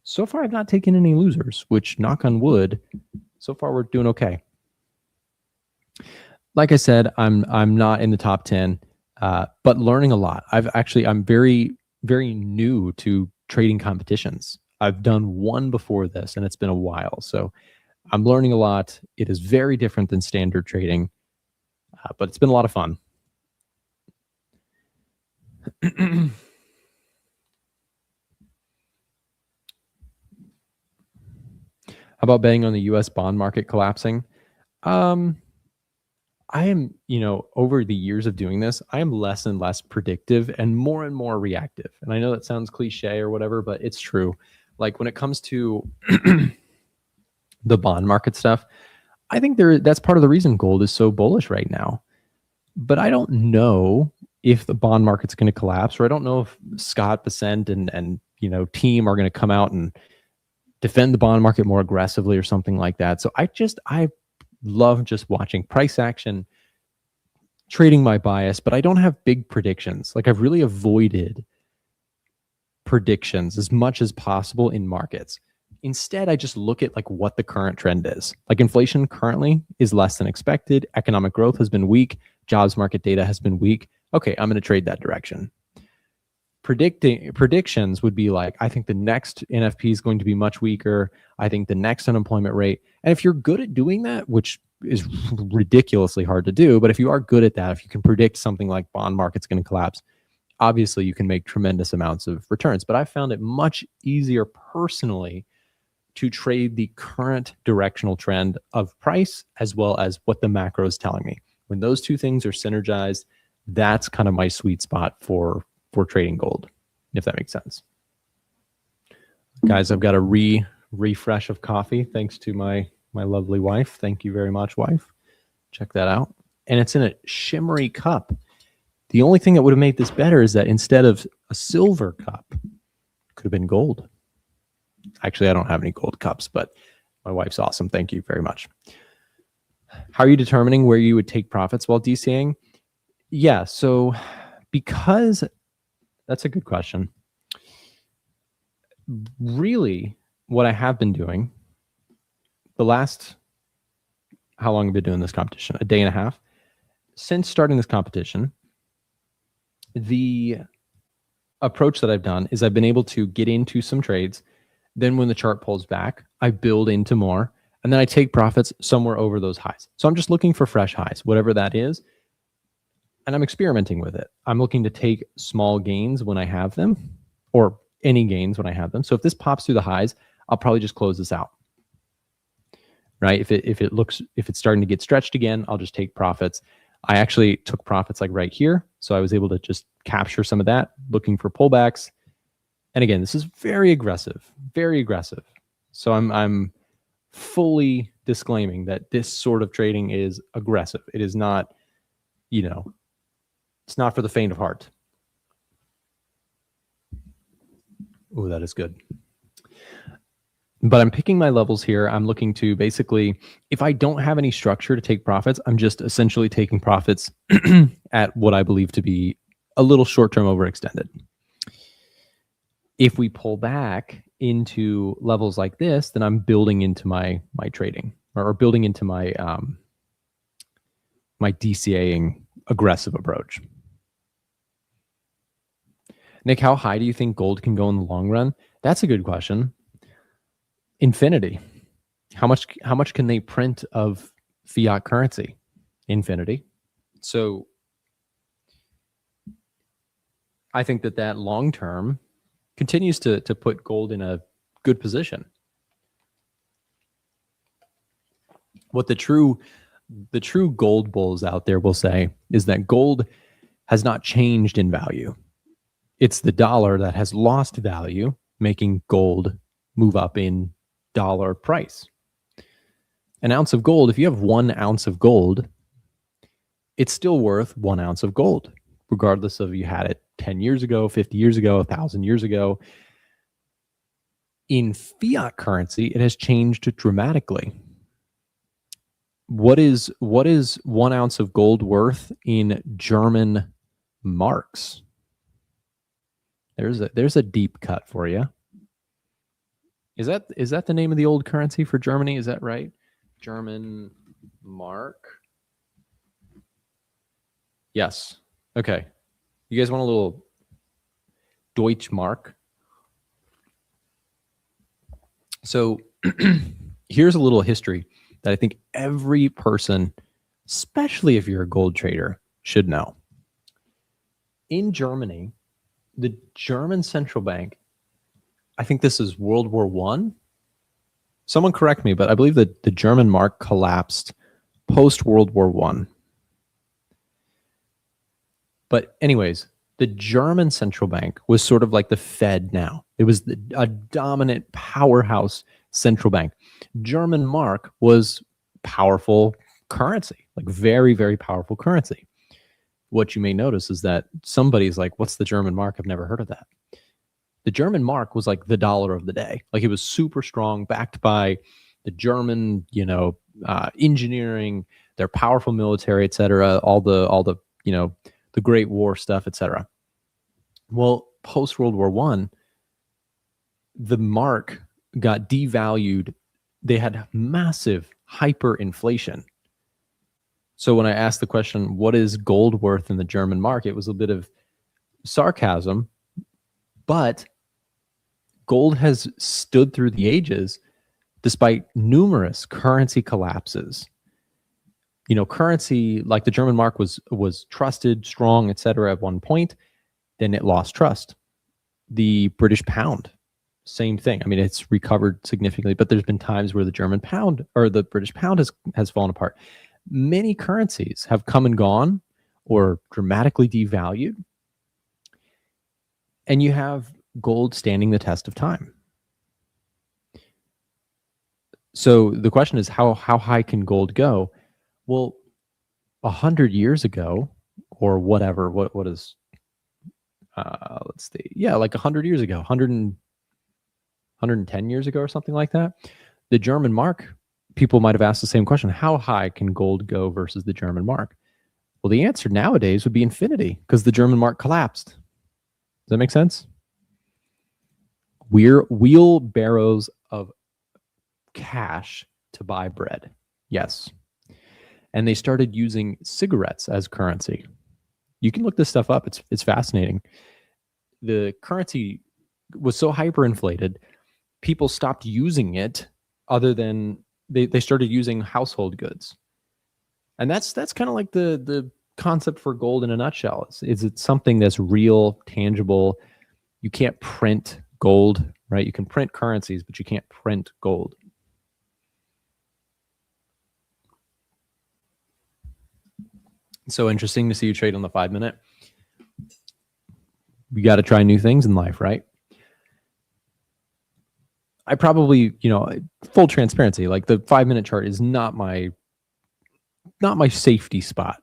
so far I've not taken any losers, which, knock on wood, so far we're doing okay. Like I said, I'm not in the top 10, but learning a lot. I'm very, very new to trading competitions. I've done one before this and it's been a while. So I'm learning a lot. It is very different than standard trading. But it's been a lot of fun. How about betting on the US bond market collapsing? I am, over the years of doing this, I am less and less predictive and more reactive. And I know that sounds cliche or whatever, but it's true. Like when it comes to the bond market stuff, I think that's part of the reason gold is so bullish right now. But I don't know if the bond market's going to collapse, or I don't know if Scott Bessent and team are going to come out and defend the bond market more aggressively or something like that. So I love just watching price action, trading my bias, but I don't have big predictions. Like I've really avoided predictions as much as possible in markets. Instead, I just look at like what the current trend is. Like inflation currently is less than expected. Economic growth has been weak. Jobs market data has been weak. Okay, I'm going to trade that direction. Predictions would be like, I think the next NFP is going to be much weaker. I think the next unemployment rate. And if you're good at doing that, which is ridiculously hard to do, but if you are good at that, if you can predict something like bond market's going to collapse, obviously you can make tremendous amounts of returns. But I found it much easier personally to trade the current directional trend of price as well as what the macro is telling me. When those two things are synergized, that's kind of my sweet spot for trading gold, if that makes sense. Guys, I've got a refresh of coffee thanks to my lovely wife. Thank you very much, wife. Check that out. And it's in a shimmery cup. The only thing that would have made this better is that instead of a silver cup, it could have been gold. Actually, I don't have any gold cups, but my wife's awesome. Thank you very much. How are you determining where you would take profits while DCAing? Yeah, so because that's a good question. Really, what I have been doing the last, how long have I been doing this competition? A day and a half. Since starting this competition, the approach that I've done is I've been able to get into some trades. Then when the chart pulls back, I build into more, and then I take profits somewhere over those highs. So I'm just looking for fresh highs, whatever that is. And I'm experimenting with it. I'm looking to take small gains when I have them, or any gains when I have them. So if this pops through the highs, I'll probably just close this out. Right? If it's starting to get stretched again, I'll just take profits. I actually took profits like right here. So I was able to just capture some of that, looking for pullbacks. And again, this is very aggressive, very aggressive. So I'm fully disclaiming that this sort of trading is aggressive. It is not, it's not for the faint of heart. Oh, that is good. But I'm picking my levels here. I'm looking to basically, if I don't have any structure to take profits, I'm just essentially taking profits at what I believe to be a little short-term overextended. If we pull back into levels like this, then I'm building into my trading, or building into my my DCAing aggressive approach. Nick, how high do you think gold can go in the long run? That's a good question. Infinity. How much can they print of fiat currency? Infinity. So I think that long term continues to put gold in a good position. What the true gold bulls out there will say is that gold has not changed in value. It's the dollar that has lost value, making gold move up in dollar price. An ounce of gold, if you have 1 ounce of gold, it's still worth 1 ounce of gold, regardless of you had it 10 years ago, 50 years ago, 1,000 years ago. In fiat currency, it has changed dramatically. What is 1 ounce of gold worth in German marks? There's a deep cut for you. Is that the name of the old currency for Germany? Is that right? German mark. Yes. Okay. You guys want a little Deutschmark? So here's a little history that I think every person especially if you're a gold trader, should know. In Germany, the German central bank, I think this is World War I. Someone correct me, but I believe that the German mark collapsed post World War I. But anyways, the German central bank was sort of like the Fed now. It was a dominant powerhouse central bank. German mark was powerful currency, like very, very powerful currency. What you may notice is that somebody's like, what's the German mark? I've never heard of that. The German mark was like the dollar of the day. Like it was super strong, backed by the German, engineering, their powerful military, et cetera, all the the Great War stuff, et cetera. Well, post World War I, the mark got devalued. They had massive hyperinflation. So when I asked the question, what is gold worth in the German mark? It was a bit of sarcasm, but gold has stood through the ages despite numerous currency collapses. Currency like the German mark was trusted, strong, et cetera, at one point. Then it lost trust. The British pound, same thing. I mean, it's recovered significantly, but there's been times where the German pound or the British pound has fallen apart. Many currencies have come and gone or dramatically devalued. And you have gold standing the test of time. So the question is, how high can gold go? Well, 100 years ago, or whatever, what is, let's see, yeah, like 100 years ago, 110 years ago or something like that, the German mark, people might have asked the same question, how high can gold go versus the German mark? Well, the answer nowadays would be infinity because the German mark collapsed. Does that make sense? We're wheelbarrows of cash to buy bread. Yes. And they started using cigarettes as currency. You can look this stuff up. It's fascinating. The currency was so hyperinflated, people stopped using it other than they started using household goods. And that's kind of like the concept for gold in a nutshell. Is it something that's real, tangible? You can't print gold, right? You can print currencies, but you can't print gold. So interesting to see you trade on the 5-minute. You got to try new things in life, right? I probably, full transparency, like the 5-minute chart is not my safety spot.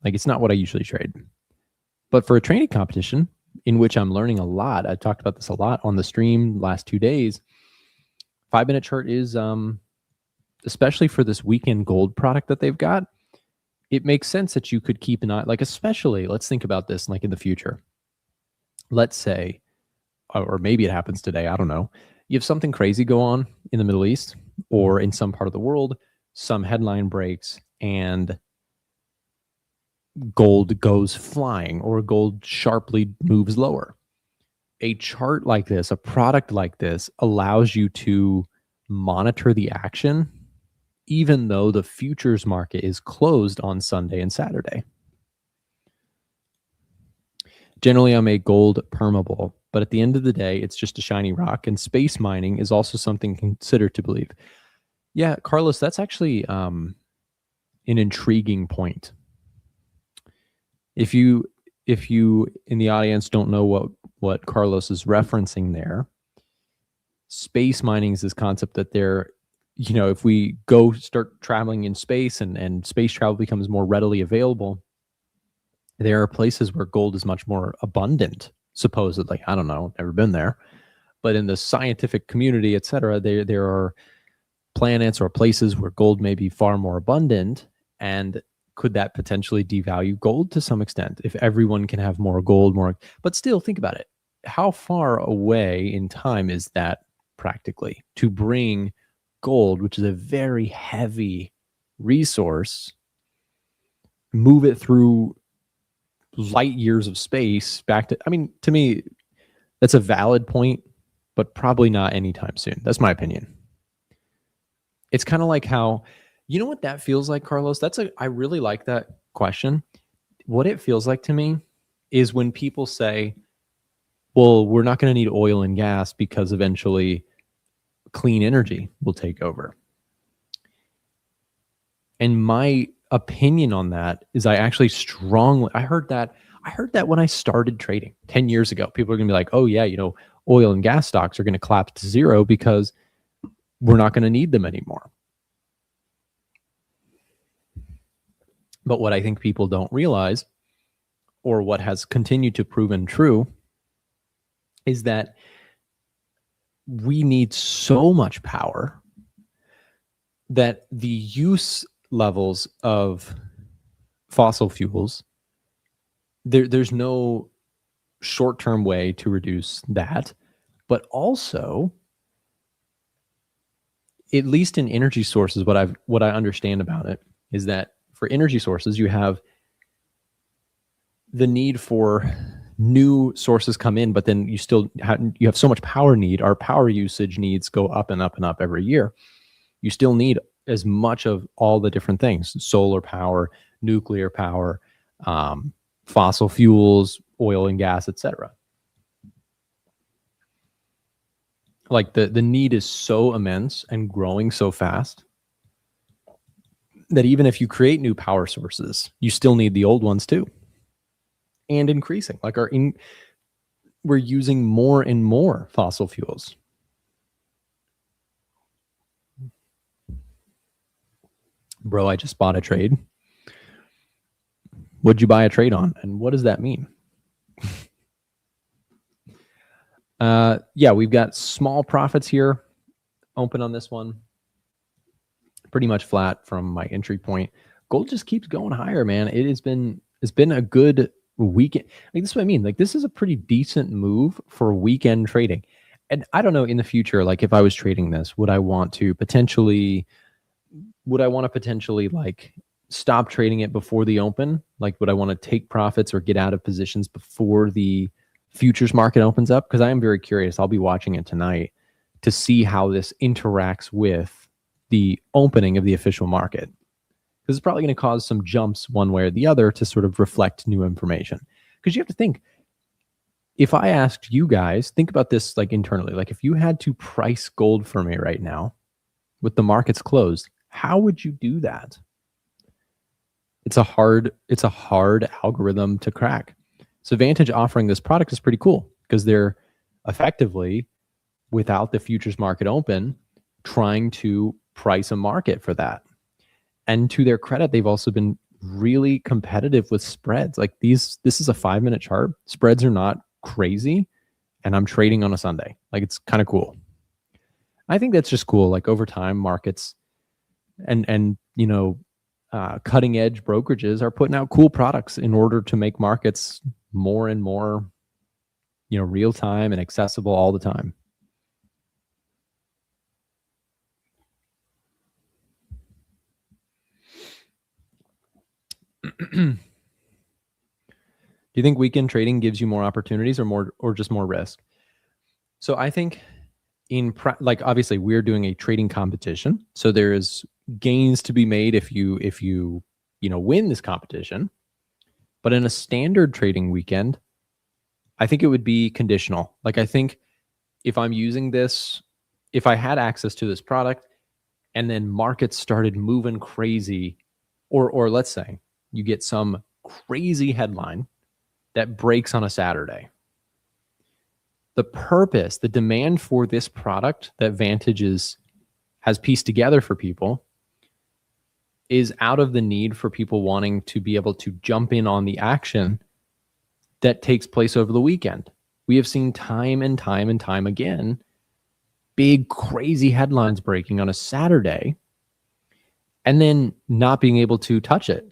Like it's not what I usually trade. But for a trading competition in which I'm learning a lot, I talked about this a lot on the stream last 2 days, 5-minute chart is, especially for this weekend gold product that they've got, it makes sense that you could keep an eye, like especially, let's think about this like in the future. Let's say, or maybe it happens today, I don't know. You have something crazy go on in the Middle East or in some part of the world, some headline breaks and gold goes flying or gold sharply moves lower. A chart like this, a product like this allows you to monitor the action even though the futures market is closed on Sunday and Saturday. Generally, I'm a gold permable, but at the end of the day, it's just a shiny rock, and space mining is also something considered to believe. Yeah, Carlos, that's actually an intriguing point. If you in the audience don't know what Carlos is referencing there, space mining is this concept that if we go start traveling in space and space travel becomes more readily available, there are places where gold is much more abundant, supposedly. I don't know, never been there. But in the scientific community, et cetera, there are planets or places where gold may be far more abundant. And could that potentially devalue gold to some extent if everyone can have more gold, but still think about it. How far away in time is that practically to bring gold, which is a very heavy resource, move it through light years of space back to, to me, that's a valid point, but probably not anytime soon. That's my opinion. It's kind of like how You know what that feels like, Carlos? I really like that question. What it feels like to me is when people say, well, we're not going to need oil and gas because eventually clean energy will take over. And my opinion on that is I heard that when I started trading 10 years ago. People are going to be like, oh yeah, oil and gas stocks are going to collapse to zero because we're not going to need them anymore. But what I think people don't realize, or what has continued to proven true, is that we need so much power that the use levels of fossil fuels, there's no short-term way to reduce that. But also, at least in energy sources, what I understand about it is that for energy sources, you have the need for new sources come in, but then you have so much power need. Our power usage needs go up and up and up every year. You still need as much of all the different things: solar power, nuclear power, fossil fuels, oil and gas, etc. Like the need is so immense and growing so fast that even if you create new power sources, you still need the old ones too. And increasing, we're using more and more fossil fuels. Bro, I just bought a trade. What'd you buy a trade on? And what does that mean? Yeah, we've got small profits here. Open on this one. Pretty much flat from my entry point. Gold just keeps going higher, man. It's been a good weekend. Like, this is what I mean. Like, this is a pretty decent move for weekend trading. And I don't know, in the future, like if I was trading this, would I want to potentially like stop trading it before the open? Like, would I want to take profits or get out of positions before the futures market opens up? Because I am very curious. I'll be watching it tonight to see how this interacts with the opening of the official market. Because it's probably going to cause some jumps one way or the other to sort of reflect new information. Because you have to think, if I asked you guys, think about this like internally, like if you had to price gold for me right now with the markets closed, how would you do that? It's a hard algorithm to crack. So Vantage offering this product is pretty cool because they're effectively, without the futures market open, trying to price a market for that. And to their credit, they've also been really competitive with spreads. Like this is a 5-minute chart. Spreads are not crazy, and I'm trading on a Sunday. Like, it's kind of cool. I think that's just cool. Like, over time, markets and cutting edge brokerages are putting out cool products in order to make markets more and more, real time and accessible all the time. Do you think weekend trading gives you more opportunities or just more risk? So I think obviously we're doing a trading competition, so there is gains to be made if you win this competition. But in a standard trading weekend, I think it would be conditional. Like, I think if I'm using this, if I had access to this product and then markets started moving crazy, or let's say you get some crazy headline that breaks on a Saturday, the demand for this product that Vantage has pieced together for people is out of the need for people wanting to be able to jump in on the action that takes place over the weekend. We have seen time and time and time again, big crazy headlines breaking on a Saturday and then not being able to touch it.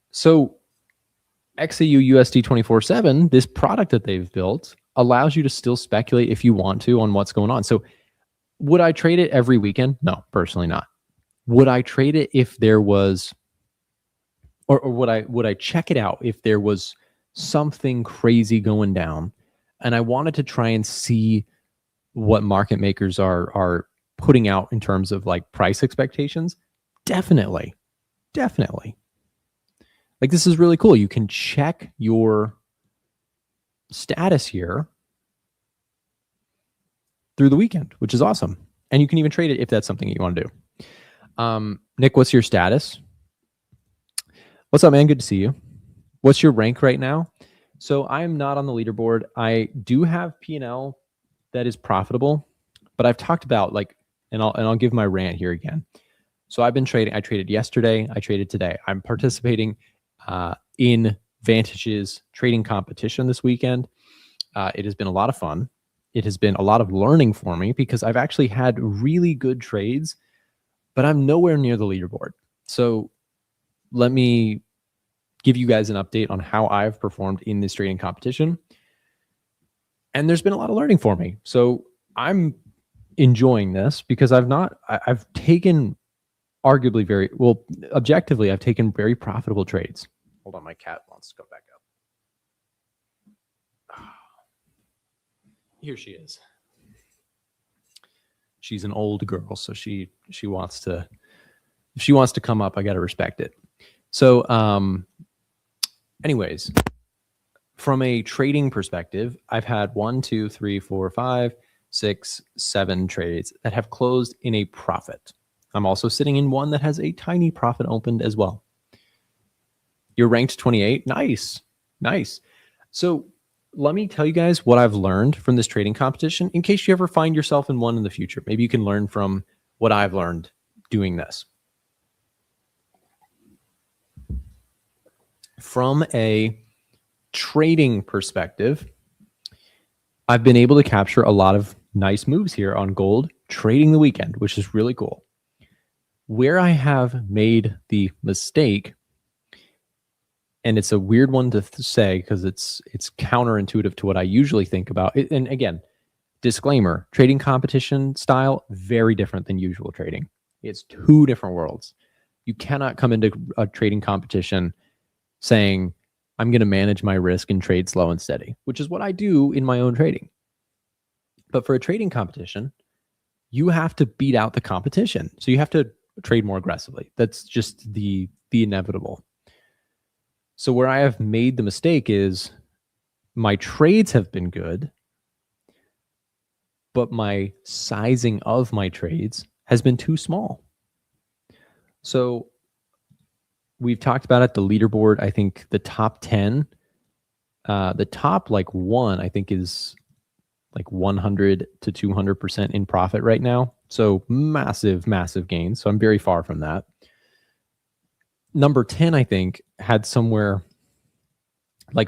So XAUUSD247, this product that they've built, allows you to still speculate if you want to on what's going on. So would I trade it every weekend? No, personally not. Would I trade it if there was, or would I check it out if there was something crazy going down and I wanted to try and see what market makers are putting out in terms of like price expectations? Definitely. Like, this is really cool. You can check your status here through the weekend, which is awesome. And you can even trade it if that's something that you want to do. Nick, what's your status? What's up, man? Good to see you. What's your rank right now? So I'm not on the leaderboard. I do have P&L that is profitable, but I've talked about, like, and I'll give my rant here again. So I've been trading. I traded yesterday. I traded today. I'm participating in Vantage's trading competition this weekend. It has been a lot of fun. It has been a lot of learning for me because I've actually had really good trades, but I'm nowhere near the leaderboard. So let me give you guys an update on how I've performed in this trading competition. And there's been a lot of learning for me. So I'm enjoying this because I've taken arguably very, well, objectively, I've taken very profitable trades. Hold on, my cat wants to go back up. Here she is. She's an old girl, so she wants to, if she wants to come up, I got to respect it. So, anyways, from a trading perspective, I've had 1, 2, 3, 4, 5, 6, 7 trades that have closed in a profit. I'm also sitting in one that has a tiny profit opened as well. You're ranked 28. Nice. So let me tell you guys what I've learned from this trading competition in case you ever find yourself in one in the future. Maybe you can learn from what I've learned doing this. From a trading perspective, I've been able to capture a lot of nice moves here on gold trading the weekend, which is really cool. Where I have made the mistake, and it's a weird one to say because it's counterintuitive to what I usually think about. And again, disclaimer, trading competition style, very different than usual trading. It's two different worlds. You cannot come into a trading competition saying, I'm going to manage my risk and trade slow and steady, which is what I do in my own trading. But for a trading competition, you have to beat out the competition. So you have to trade more aggressively. That's just the inevitable. So where I have made the mistake is my trades have been good, but my sizing of my trades has been too small. So we've talked about it, the leaderboard. I think the top 10, the top like one, I think is like 100 to 200% in profit right now. So massive gains. So I'm very far from that. Number 10, I think, had somewhere like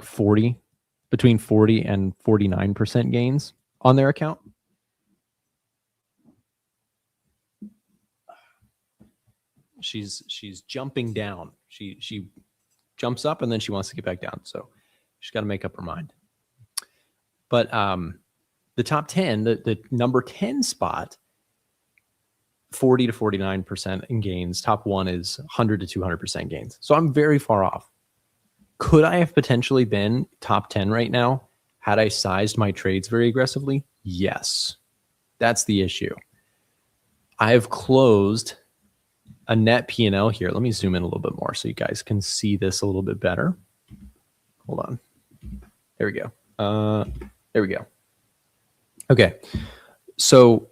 between 40 and 49% gains on their account. She's jumping down. She jumps up and then she wants to get back down. So she's got to make up her mind. But the top 10, the number 10 spot, 40 to 49% in gains. Top one is 100 to 200% gains. So I'm very far off. Could I have potentially been top 10 right now had I sized my trades very aggressively? Yes. That's the issue. I have closed a net P&L here. Let me zoom in a little bit more so you guys can see this a little bit better. Hold on. There we go. There we go. Okay. So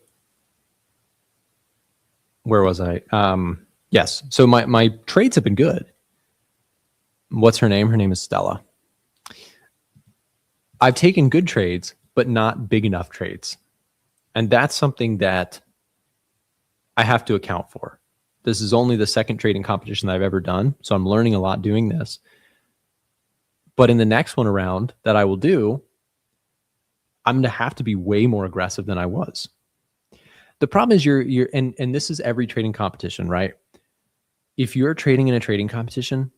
where was I? Yes. So my trades have been good. What's her name? Her name is Stella. I've taken good trades, but not big enough trades. And that's something that I have to account for. This is only the second trading competition that I've ever done. So I'm learning a lot doing this. But in the next one around that I will do, I'm going to have to be way more aggressive than I was. The problem is and this is every trading competition, right? If you're trading in a trading competition,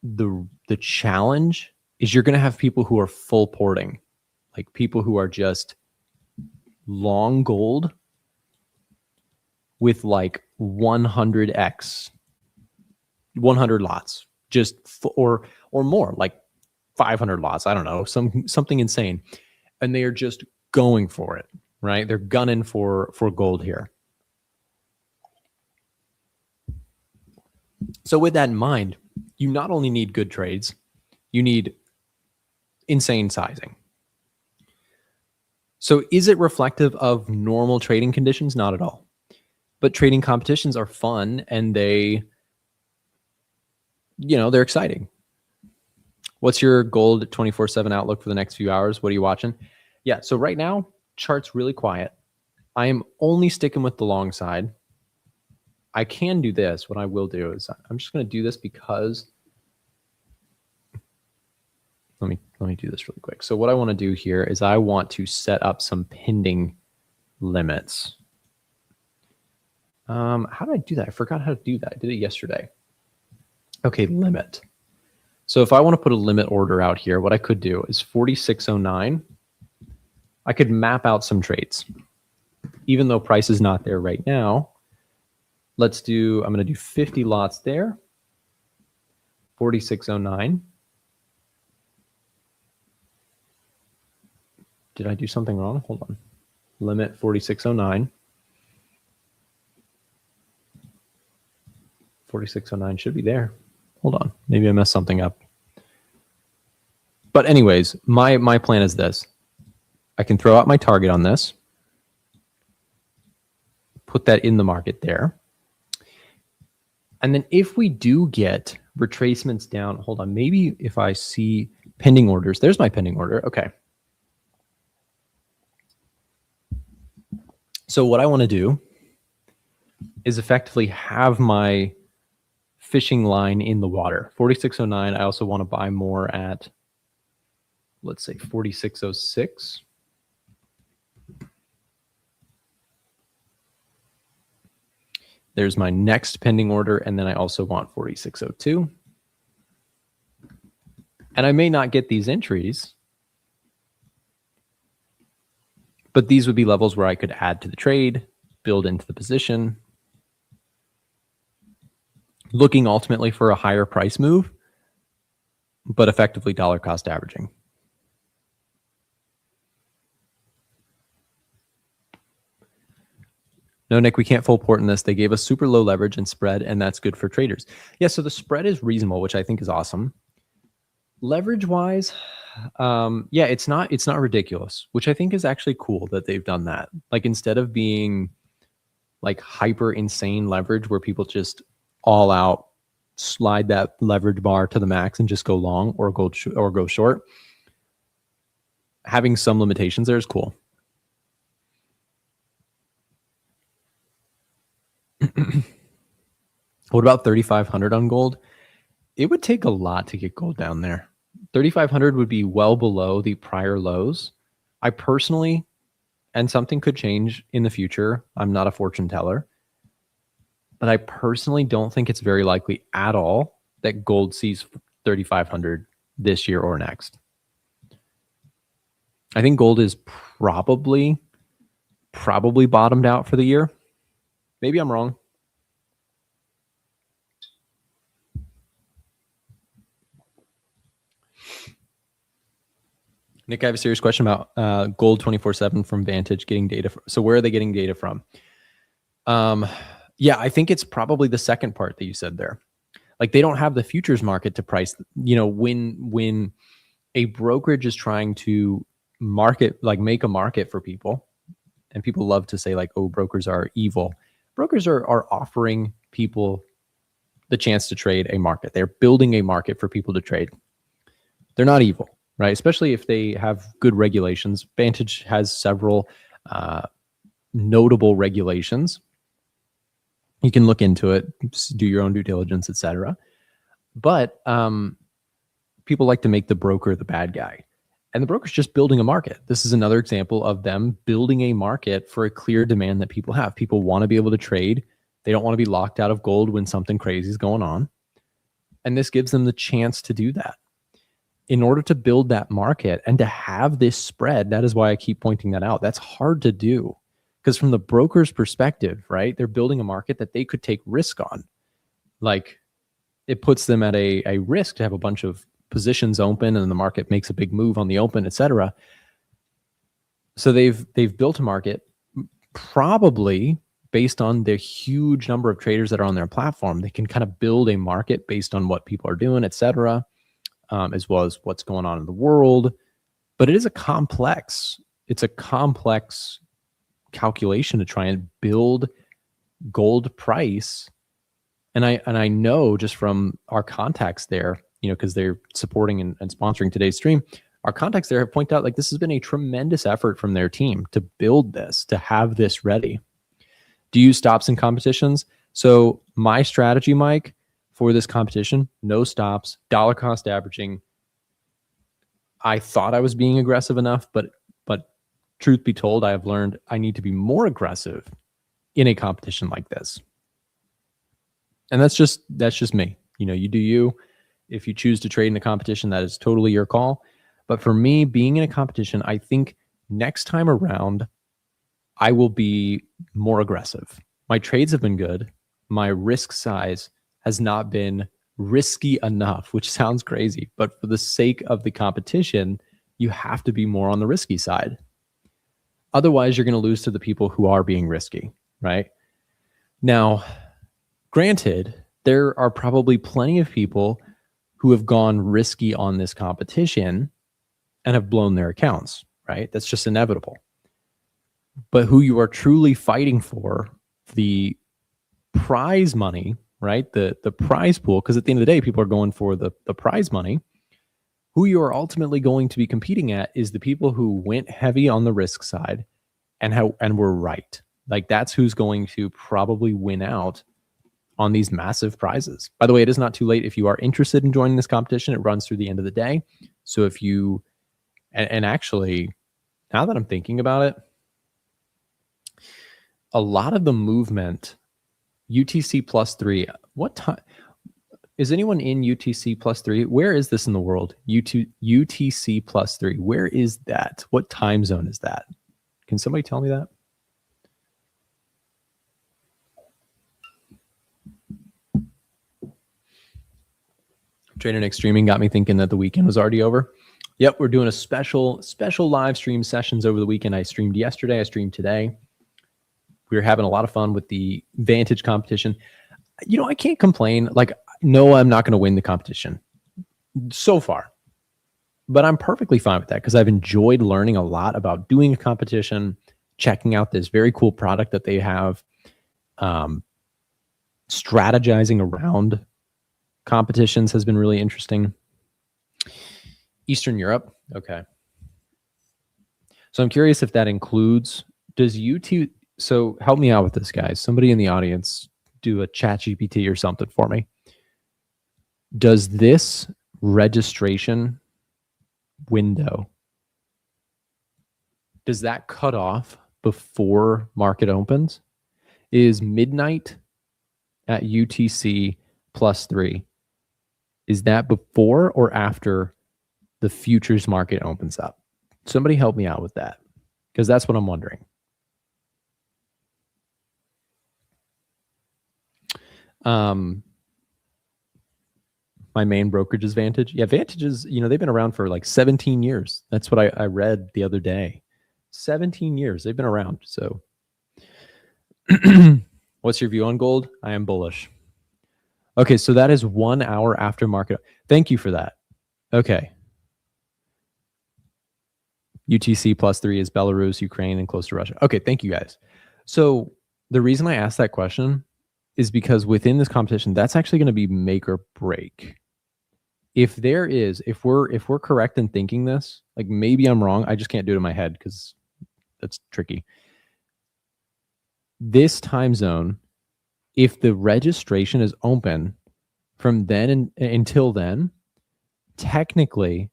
the challenge is you're going to have people who are full porting, like people who are just long gold with like 100x, 100 lots, just or more, like 500 lots. I don't know, something insane, and they are just going for it, right? They're gunning for gold here. So with that in mind, you not only need good trades, you need insane sizing. So is it reflective of normal trading conditions? Not at all. But trading competitions are fun and they're exciting. What's your gold 24/7 outlook for the next few hours? What are you watching? Yeah, so right now, chart's really quiet. I am only sticking with the long side. I can do this. What I will do is I'm just going to do this because let me do this really quick. So what I want to do here is I want to set up some pending limits. How did I do that? I forgot how to do that. I did it yesterday. Okay, limit. So if I want to put a limit order out here, what I could do is 4609. I could map out some trades. Even though price is not there right now, I'm going to do 50 lots there. 4609. Did I do something wrong? Hold on. Limit 4609. 4609 should be there. Hold on. Maybe I messed something up. But anyways, my plan is this. I can throw out my target on this. Put that in the market there. And then if we do get retracements down, hold on. Maybe if I see pending orders, there's my pending order. Okay. So what I want to do is effectively have my fishing line in the water. 4609. I also want to buy more at, let's say, 4606. There's my next pending order, and then I also want 4602. And I may not get these entries, but these would be levels where I could add to the trade, build into the position, looking ultimately for a higher price move, but effectively dollar cost averaging. No, Nick, we can't full port in this. They gave us super low leverage and spread, and that's good for traders. Yeah, so the spread is reasonable, which I think is awesome. Leverage-wise, yeah, it's not ridiculous, which I think is actually cool that they've done that. Like instead of being like hyper insane leverage where people just all out slide that leverage bar to the max and just go long or go short, having some limitations there is cool. What about 3,500 on gold? It would take a lot to get gold down there. 3,500 would be well below the prior lows. I personally, and something could change in the future, I'm not a fortune teller, but I personally don't think it's very likely at all that gold sees 3,500 this year or next. I think gold is probably bottomed out for the year. Maybe I'm wrong. Nick, I have a serious question about gold 24/7 from Vantage getting data. So where are they getting data from? Yeah, I think it's probably the second part that you said there. Like they don't have the futures market to price. You know, when a brokerage is trying to market, like make a market for people, and people love to say like, oh, brokers are evil. Brokers are offering people the chance to trade a market. They're building a market for people to trade. They're not evil, right? Especially if they have good regulations. Vantage has several notable regulations. You can look into it, do your own due diligence, etc. But people like to make the broker the bad guy. And the broker's just building a market. This is another example of them building a market for a clear demand that people have. People want to be able to trade. They don't want to be locked out of gold when something crazy is going on. And this gives them the chance to do that. In order to build that market and to have this spread, that is why I keep pointing that out. That's hard to do. Because from the broker's perspective, right, they're building a market that they could take risk on. Like it puts them at a risk to have a bunch of positions open and the market makes a big move on the open, etc. So they've built a market probably based on the huge number of traders that are on their platform. They can kind of build a market based on what people are doing, etc., as well as what's going on in the world. But it is it's a complex calculation to try and build gold price. And I know just from our contacts there, because they're supporting and sponsoring today's stream, our contacts there have pointed out like this has been a tremendous effort from their team to build this, to have this ready. Do you use stops in competitions? So my strategy, Mike, for this competition, no stops, dollar cost averaging. I thought I was being aggressive enough, but truth be told, I have learned I need to be more aggressive in a competition like this. And that's just me. You do you. If you choose to trade in a competition, that is totally your call. But for me, being in a competition, I think next time around, I will be more aggressive. My trades have been good. My risk size has not been risky enough, which sounds crazy. But for the sake of the competition, you have to be more on the risky side. Otherwise, you're going to lose to the people who are being risky, right? Now, granted, there are probably plenty of people who have gone risky on this competition and have blown their accounts, right? That's just inevitable. But who you are truly fighting for, the prize money, right? The prize pool, because at the end of the day, people are going for the prize money. Who you are ultimately going to be competing at is the people who went heavy on the risk side and were right. Like that's who's going to probably win out on these massive prizes. By the way, it is not too late if you are interested in joining this competition. It runs through the end of the day. So if you, and actually, now that I'm thinking about it, a lot of the movement, UTC plus 3, what time, is anyone in UTC plus 3? Where is this in the world? UTC plus 3, where is that? What time zone is that? Can somebody tell me that? TraderNick streaming got me thinking that the weekend was already over. Yep, we're doing a special live stream sessions over the weekend. I streamed yesterday. I streamed today. We were having a lot of fun with the Vantage competition. I can't complain. Like, no, I'm not going to win the competition so far, but I'm perfectly fine with that because I've enjoyed learning a lot about doing a competition, checking out this very cool product that they have, strategizing around competitions has been really interesting. Eastern Europe. Okay. So I'm curious if that includes, does YouTube, so help me out with this, guys. Somebody in the audience do a chat GPT or something for me. Does this registration window, does that cut off before market opens? Is midnight at UTC plus 3, is that before or after the futures market opens up? Somebody help me out with that, because that's what I'm wondering. My main brokerage is Vantage. Yeah, Vantage is, they've been around for like 17 years. That's what I read the other day. 17 years they've been around. So what's your view on gold? I am bullish. Okay, so that is 1 hour after market. Thank you for that. Okay. UTC plus 3 is Belarus, Ukraine, and close to Russia. Okay, thank you guys. So the reason I asked that question is because within this competition, that's actually going to be make or break. If we're correct in thinking this, like maybe I'm wrong, I just can't do it in my head because that's tricky. This time zone, if the registration is open from then until then, technically,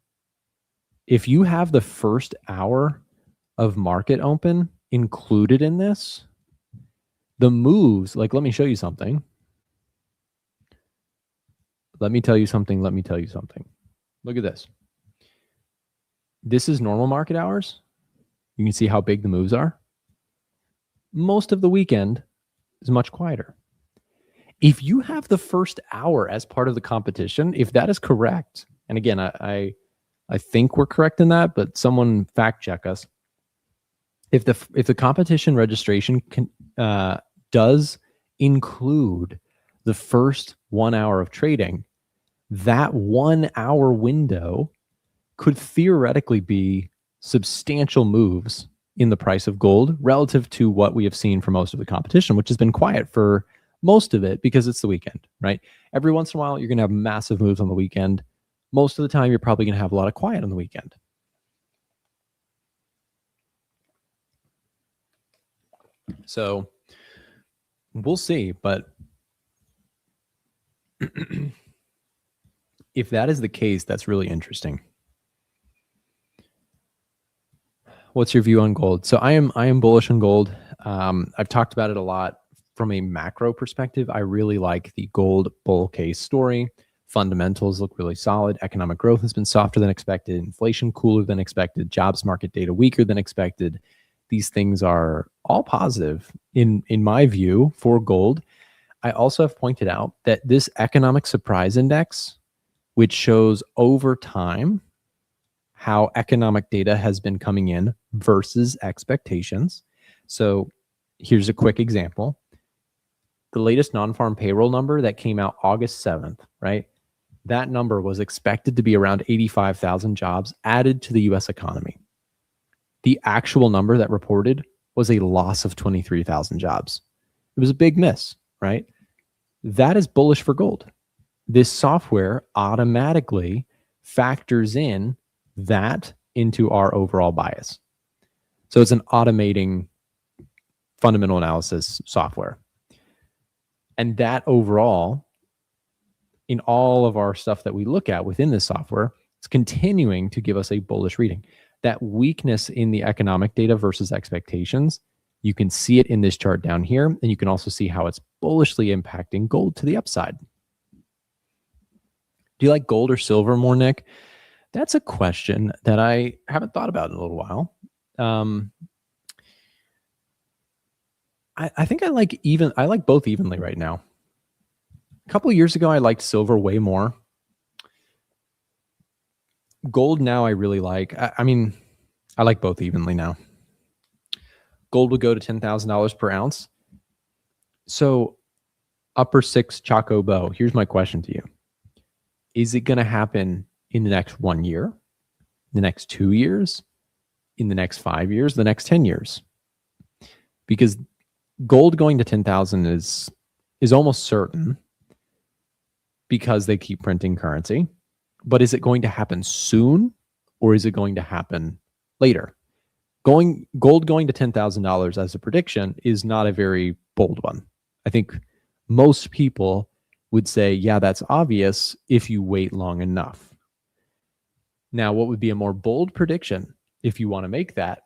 if you have the first hour of market open included in this, the moves, like, let me show you something. Let me tell you something. Look at this. This is normal market hours. You can see how big the moves are. Most of the weekend is much quieter. If you have the first hour as part of the competition, if that is correct, and again, I think we're correct in that, but someone fact check us. If the competition registration does include the first 1 hour of trading, that 1 hour window could theoretically be substantial moves in the price of gold relative to what we have seen for most of the competition, which has been quiet for most of it because it's the weekend, right? Every once in a while, you're going to have massive moves on the weekend. Most of the time, you're probably going to have a lot of quiet on the weekend. So we'll see, but if that is the case, that's really interesting. What's your view on gold? So I am bullish on gold. I've talked about it a lot from a macro perspective. I really like the gold bull case story. Fundamentals look really solid. Economic growth has been softer than expected. Inflation cooler than expected. Jobs market data weaker than expected. These things are all positive in my view for gold. I also have pointed out that this economic surprise index, which shows over time how economic data has been coming in versus expectations. So here's a quick example. The latest non-farm payroll number that came out August 7th, right? That number was expected to be around 85,000 jobs added to the US economy. The actual number that reported was a loss of 23,000 jobs. It was a big miss, right? That is bullish for gold. This software automatically factors in that into our overall bias. So it's an automating fundamental analysis software. And that overall, in all of our stuff that we look at within this software, it's continuing to give us a bullish reading. That weakness in the economic data versus expectations, you can see it in this chart down here, and you can also see how it's bullishly impacting gold to the upside. Do you like gold or silver more, Nick? That's a question that I haven't thought about in a little while. I think I like both evenly right now. A couple of years ago, I liked silver way more. Gold now I really like. I mean, I like both evenly now. Gold would go to $10,000 per ounce. So upper six Chaco bow. Here's my question to you. Is it going to happen in the next 1 year, the next 2 years, in the next 5 years, the next 10 years? Because gold going to 10,000 is almost certain because they keep printing currency. But is it going to happen soon or is it going to happen later? Gold going to $10,000 as a prediction is not a very bold one. I think most people would say, yeah, that's obvious if you wait long enough. Now, what would be a more bold prediction, if you want to make that,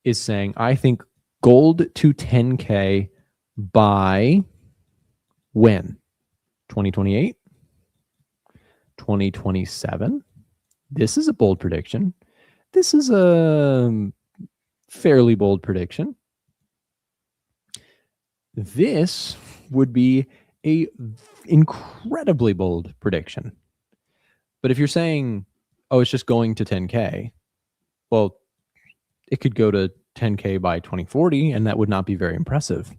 is saying, I think gold to 10K by when? 2028? 2027? This is a bold prediction. This is a fairly bold prediction. This would be a incredibly bold prediction. But if you're saying, oh, it's just going to 10K, well, it could go to 10K by 2040, and that would not be very impressive.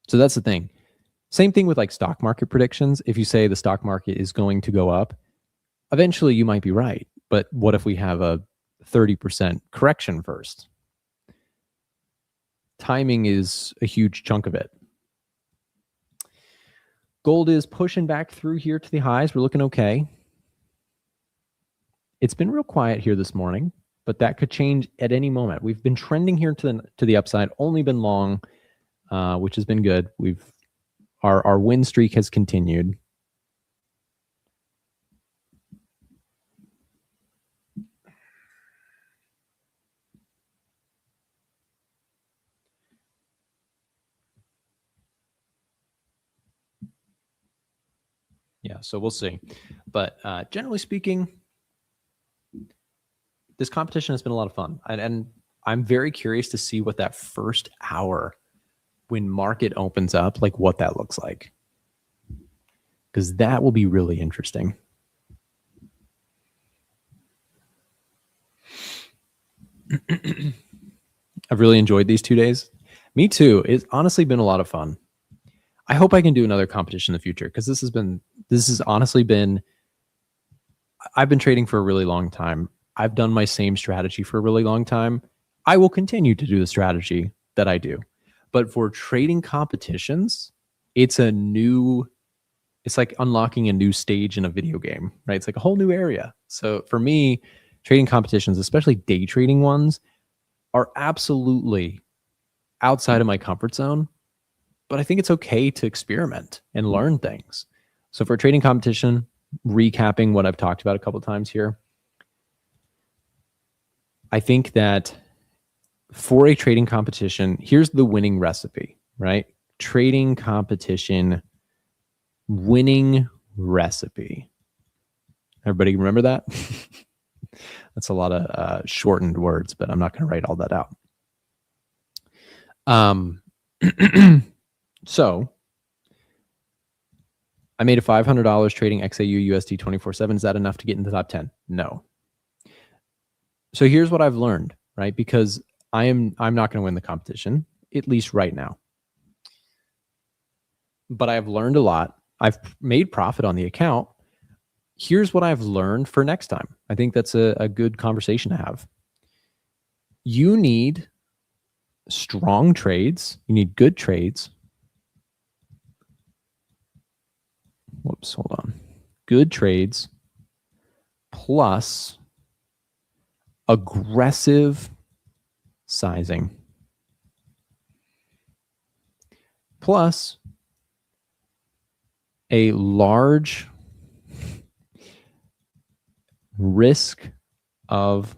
So that's the thing. Same thing with like stock market predictions. If you say the stock market is going to go up, eventually you might be right. But what if we have a 30% correction first? Timing is a huge chunk of it. Gold is pushing back through here to the highs. We're looking okay. It's been real quiet here this morning, but that could change at any moment. We've been trending here to the upside, only been long, which has been good. Our win streak has continued. Yeah, so we'll see. But generally speaking, this competition has been a lot of fun. And I'm very curious to see what that first hour when market opens up, like what that looks like. Because that will be really interesting. I've really enjoyed these 2 days. Me too. It's honestly been a lot of fun. I hope I can do another competition in the future because this has honestly been, I've been trading for a really long time. I've done my same strategy for a really long time. I will continue to do the strategy that I do. But for trading competitions, it's like unlocking a new stage in a video game, right? It's like a whole new area. So for me, trading competitions, especially day trading ones, are absolutely outside of my comfort zone. But I think it's okay to experiment and learn things. So for trading competition, recapping what I've talked about a couple of times here, I think that for a trading competition, here's the winning recipe, right? Trading competition winning recipe. Everybody remember that? That's a lot of shortened words, but I'm not going to write all that out. So I made a $500 trading XAUUSD247. Is that enough to get into the top 10? No. So here's what I've learned, right? Because I'm not going to win the competition, at least right now. But I've learned a lot. I've made profit on the account. Here's what I've learned for next time. I think that's a good conversation to have. You need strong trades. You need good trades. Whoops, hold on. Good trades plus aggressive sizing plus a large risk of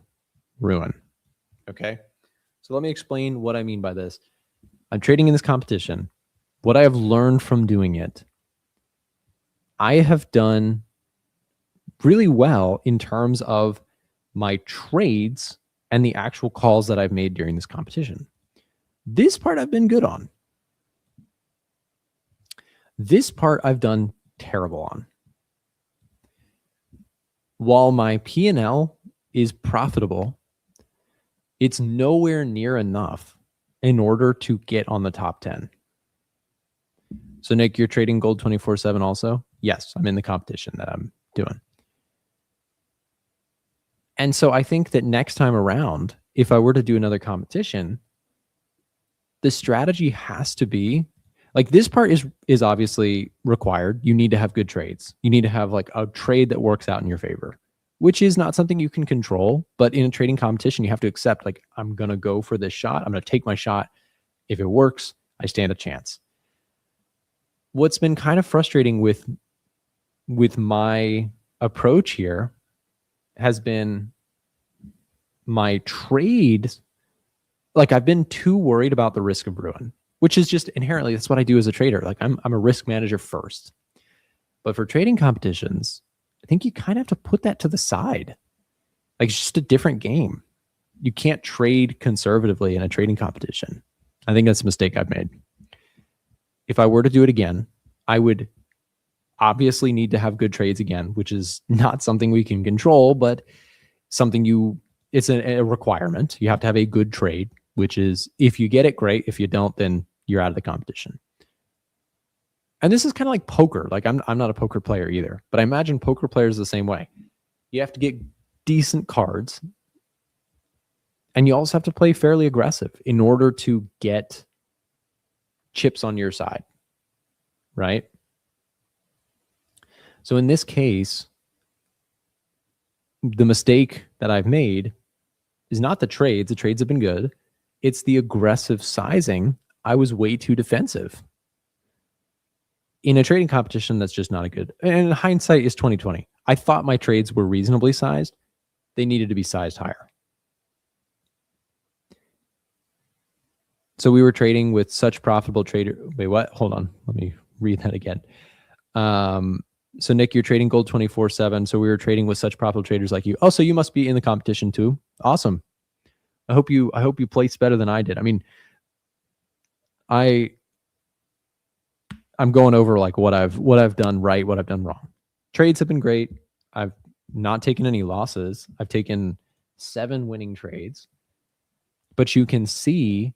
ruin. Okay. So let me explain what I mean by this. I'm trading in this competition. What I have learned from doing it, I have done really well in terms of my trades and the actual calls that I've made during this competition. This part I've been good on. This part I've done terrible on. While my P&L is profitable, it's nowhere near enough in order to get on the top 10. So Nick, you're trading gold 24/7 also? Yes, I'm in the competition that I'm doing. And so I think that next time around, if I were to do another competition, the strategy has to be like this part is obviously required. You need to have good trades. You need to have like a trade that works out in your favor, which is not something you can control. But in a trading competition, you have to accept like, I'm going to go for this shot. I'm going to take my shot. If it works, I stand a chance. What's been kind of frustrating with my approach here has been my trades. Like I've been too worried about the risk of ruin, which is just inherently, that's what I do as a trader. Like I'm a risk manager first. But for trading competitions, I think you kind of have to put that to the side. Like it's just a different game. You can't trade conservatively in a trading competition. I think that's a mistake I've made. If I were to do it again, I would obviously need to have good trades again, which is not something we can control, but something it's a requirement. You have to have a good trade, which is if you get it, great. If you don't, then you're out of the competition. And this is kind of like poker. Like I'm not a poker player either, but I imagine poker players the same way. You have to get decent cards, and you also have to play fairly aggressive in order to get chips on your side, right? So in this case, the mistake that I've made is not the trades. The trades have been good. It's the aggressive sizing. I was way too defensive. In a trading competition, that's just not a good. And hindsight is 2020. I thought my trades were reasonably sized. They needed to be sized higher. So we were trading with such profitable trader. Wait, what? Hold on. Let me read that again. So Nick, you're trading gold 24/7. So we were trading with such profitable traders like you. Oh, so you must be in the competition too. Awesome. I hope you placed better than I did. I mean, I'm going over like what I've done right, what I've done wrong. Trades have been great. I've not taken any losses. I've taken 7 winning trades. But you can see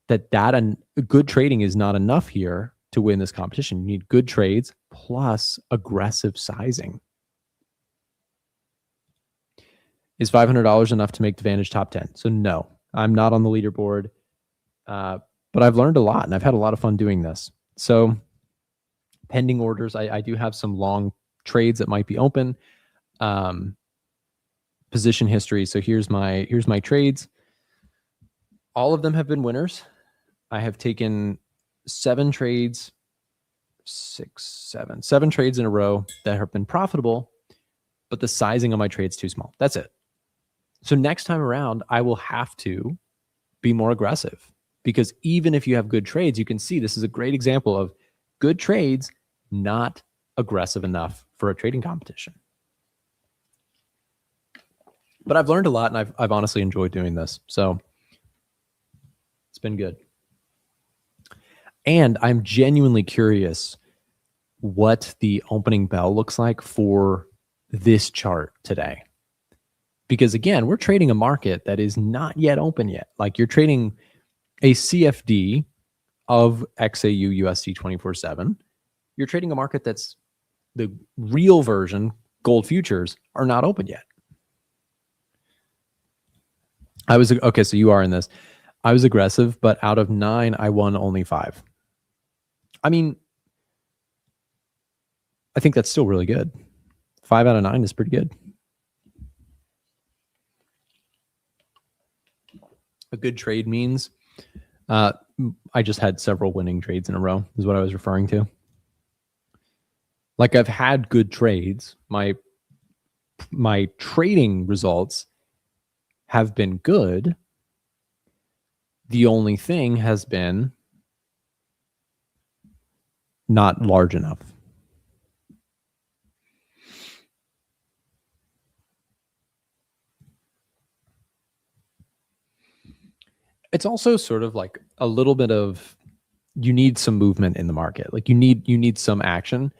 and good trading is not enough here to win this competition. You need good trades plus aggressive sizing. Is $500 enough to make the Vantage top 10? So no, I'm not on the leaderboard, but I've learned a lot and I've had a lot of fun doing this. So pending orders, I do have some long trades that might be open. Position history. So here's my trades. All of them have been winners. I have taken seven trades in a row that have been profitable, but the sizing of my trade's too small. That's it. So next time around, I will have to be more aggressive, because even if you have good trades, you can see this is a great example of good trades not aggressive enough for a trading competition. But I've learned a lot, and I've honestly enjoyed doing this. So it's been good. And I'm genuinely curious what the opening bell looks like for this chart today. Because again, we're trading a market that is not yet open yet. Like, you're trading a CFD of XAUUSD247. You're trading a market that's the real version, gold futures, are not open yet. Okay, so you are in this. I was aggressive, but out of 9, I won only 5. I mean, I think that's still really good. 5 out of 9 is pretty good. A good trade means I just had several winning trades in a row, is what I was referring to. Like, I've had good trades. My trading results have been good. The only thing has been not large enough. It's also sort of like a little bit of, you need some movement in the market. Like, you need some action.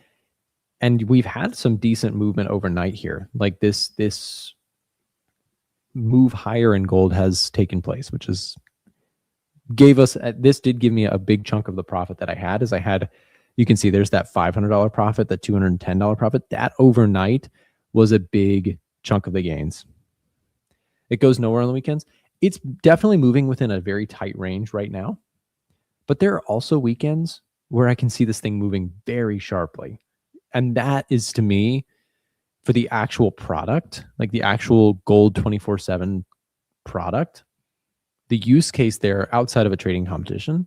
And we've had some decent movement overnight here. Like, this move higher in gold has taken place, which is this did give me a big chunk of the profit that I had. You can see there's that $500 profit, that $210 profit. That overnight was a big chunk of the gains. It goes nowhere on the weekends. It's definitely moving within a very tight range right now. But there are also weekends where I can see this thing moving very sharply. And that is, to me, for the actual product, like the actual gold 24/7 product, the use case there outside of a trading competition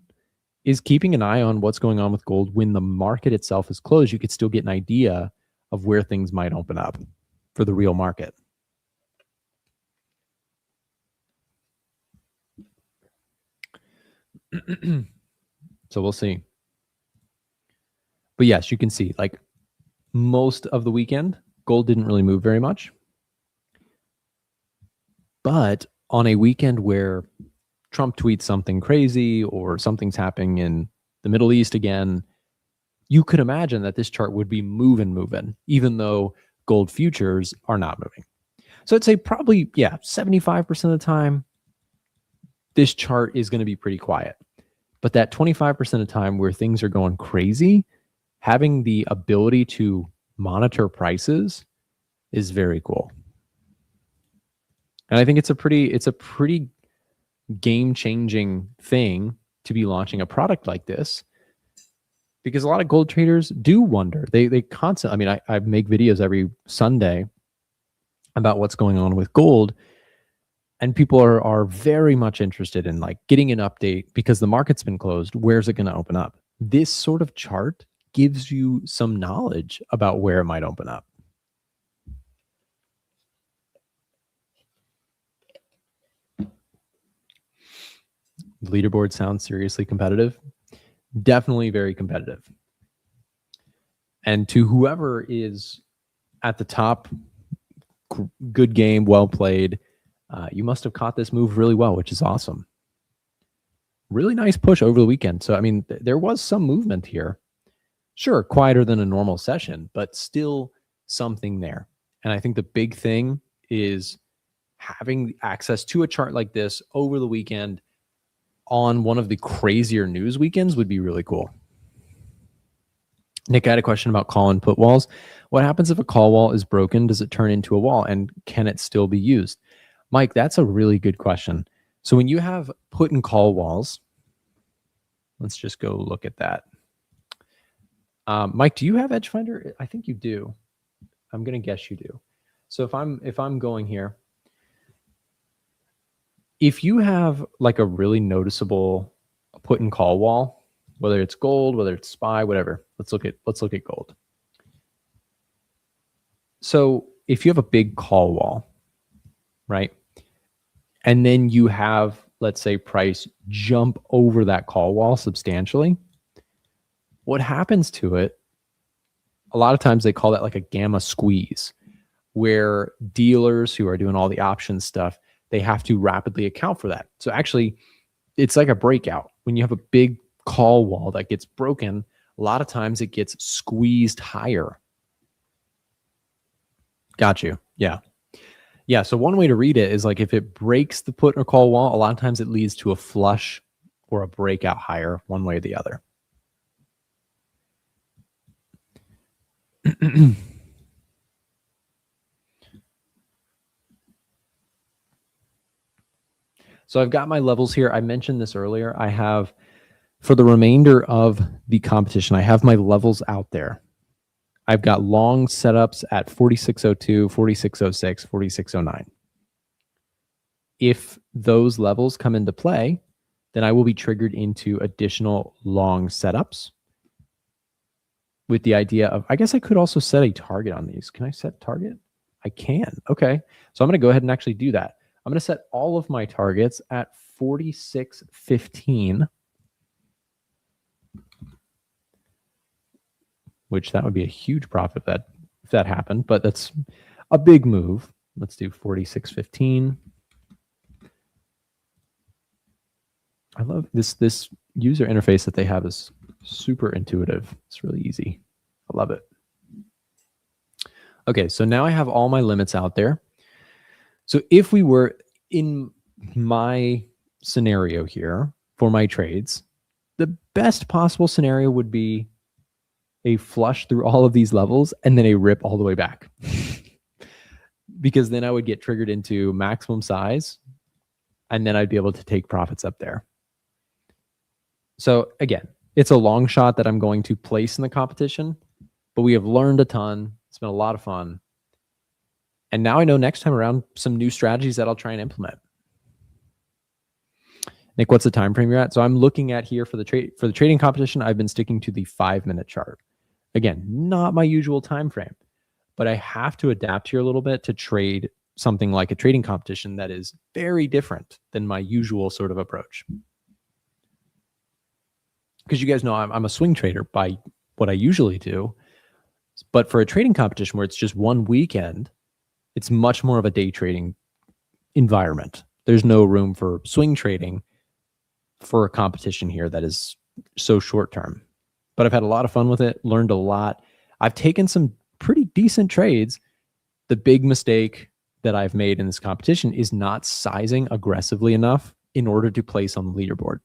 is keeping an eye on what's going on with gold. When the market itself is closed, you could still get an idea of where things might open up for the real market. So we'll see. But yes, you can see, like, most of the weekend, gold didn't really move very much. But on a weekend where Trump tweets something crazy or something's happening in the Middle East again, you could imagine that this chart would be moving, even though gold futures are not moving. So I'd say probably, 75% of the time, this chart is going to be pretty quiet. But that 25% of the time where things are going crazy, having the ability to monitor prices is very cool. And I think it's a pretty game-changing thing to be launching a product like this, because a lot of gold traders do wonder. They constantly, I mean, I make videos every Sunday about what's going on with gold, and people are very much interested in, like, getting an update because the market's been closed. Where's it going to open up? This sort of chart gives you some knowledge about where it might open up. The leaderboard sounds seriously competitive. Definitely very competitive. And to whoever is at the top, good game, well played. You must have caught this move really well, which is awesome. Really nice push over the weekend. So, I mean, there was some movement here. Sure, quieter than a normal session, but still something there. And I think the big thing is having access to a chart like this over the weekend. on one of the crazier news weekends would be really cool. Nick, I had a question about call and put walls. What happens if a call wall is broken? Does it turn into a wall, and can it still be used? Mike, that's a really good question. So when you have put and call walls, let's just go look at that. Mike, do you have Edge Finder? I think you do. I'm going to guess you do. So if I'm going here, if you have like a really noticeable put and call wall, whether it's gold, whether it's SPY, whatever, let's look at gold. So if you have a big call wall, right? And then you have, let's say, price jump over that call wall substantially, what happens to it, a lot of times they call that like a gamma squeeze, where dealers who are doing all the options stuff, they have to rapidly account for that. So actually, it's like a breakout. When you have a big call wall that gets broken, a lot of times it gets squeezed higher. Got you. Yeah. Yeah. So one way to read it is like if it breaks the put or call wall, a lot of times it leads to a flush or a breakout higher, one way or the other. So I've got my levels here. I mentioned this earlier. I have, for the remainder of the competition, I have my levels out there. I've got long setups at 4602, 4606, 4609. If those levels come into play, then I will be triggered into additional long setups with the idea of, I guess I could also set a target on these. Can I set target? I can. Okay. So I'm going to go ahead and actually do that. I'm going to set all of my targets at 4615, which that would be a huge profit if that happened, but that's a big move. Let's do 4615. I love this user interface that they have is super intuitive. It's really easy. I love it. Okay, so now I have all my limits out there. So if we were in my scenario here for my trades, the best possible scenario would be a flush through all of these levels and then a rip all the way back. Because then I would get triggered into maximum size and then I'd be able to take profits up there. So again, it's a long shot that I'm going to place in the competition, but we have learned a ton. It's been a lot of fun. And now I know next time around some new strategies that I'll try and implement. Nick, what's the time frame you're at? So I'm looking at here for the trading competition, I've been sticking to the 5-minute chart. Again, not my usual time frame, but I have to adapt here a little bit to trade something like a trading competition that is very different than my usual sort of approach. Because you guys know I'm a swing trader by what I usually do. But for a trading competition where it's just one weekend, it's much more of a day trading environment. There's no room for swing trading for a competition here that is so short term. But I've had a lot of fun with it, learned a lot. I've taken some pretty decent trades. The big mistake that I've made in this competition is not sizing aggressively enough in order to place on the leaderboard.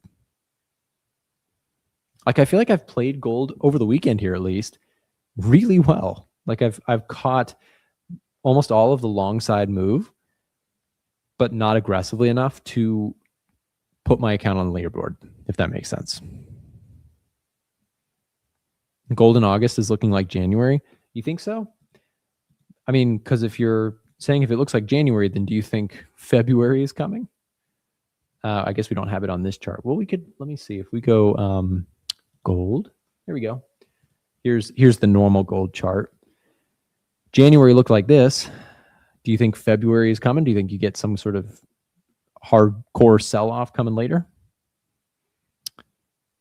Like, I feel like I've played gold over the weekend here, at least, really well. Like I've caught almost all of the long side move, but not aggressively enough to put my account on the leaderboard, if that makes sense. Gold in August is looking like January. You think so? I mean, because if you're saying if it looks like January, then do you think February is coming? I guess we don't have it on this chart. Well, we could, let me see if we go gold. There we go. Here's the normal gold chart. January looked like this. Do you think February is coming? Do you think you get some sort of hardcore sell-off coming later?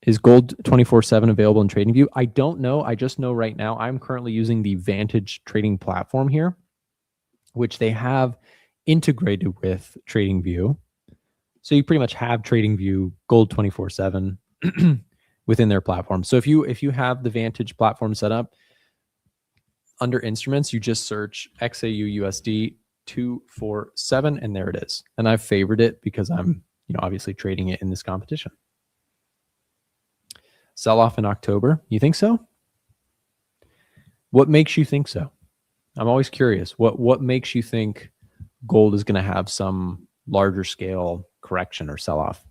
Is gold 24/7 available in TradingView? I don't know. I just know right now I'm currently using the Vantage trading platform here, which they have integrated with TradingView. So you pretty much have TradingView gold 24/7 within their platform. So if you have the Vantage platform set up, under instruments, you just search XAUUSD247 and there it is. And I've favored it because I'm obviously trading it in this competition. Sell off in October. You think so? What makes you think so? I'm always curious. What makes you think gold is going to have some larger scale correction or sell off?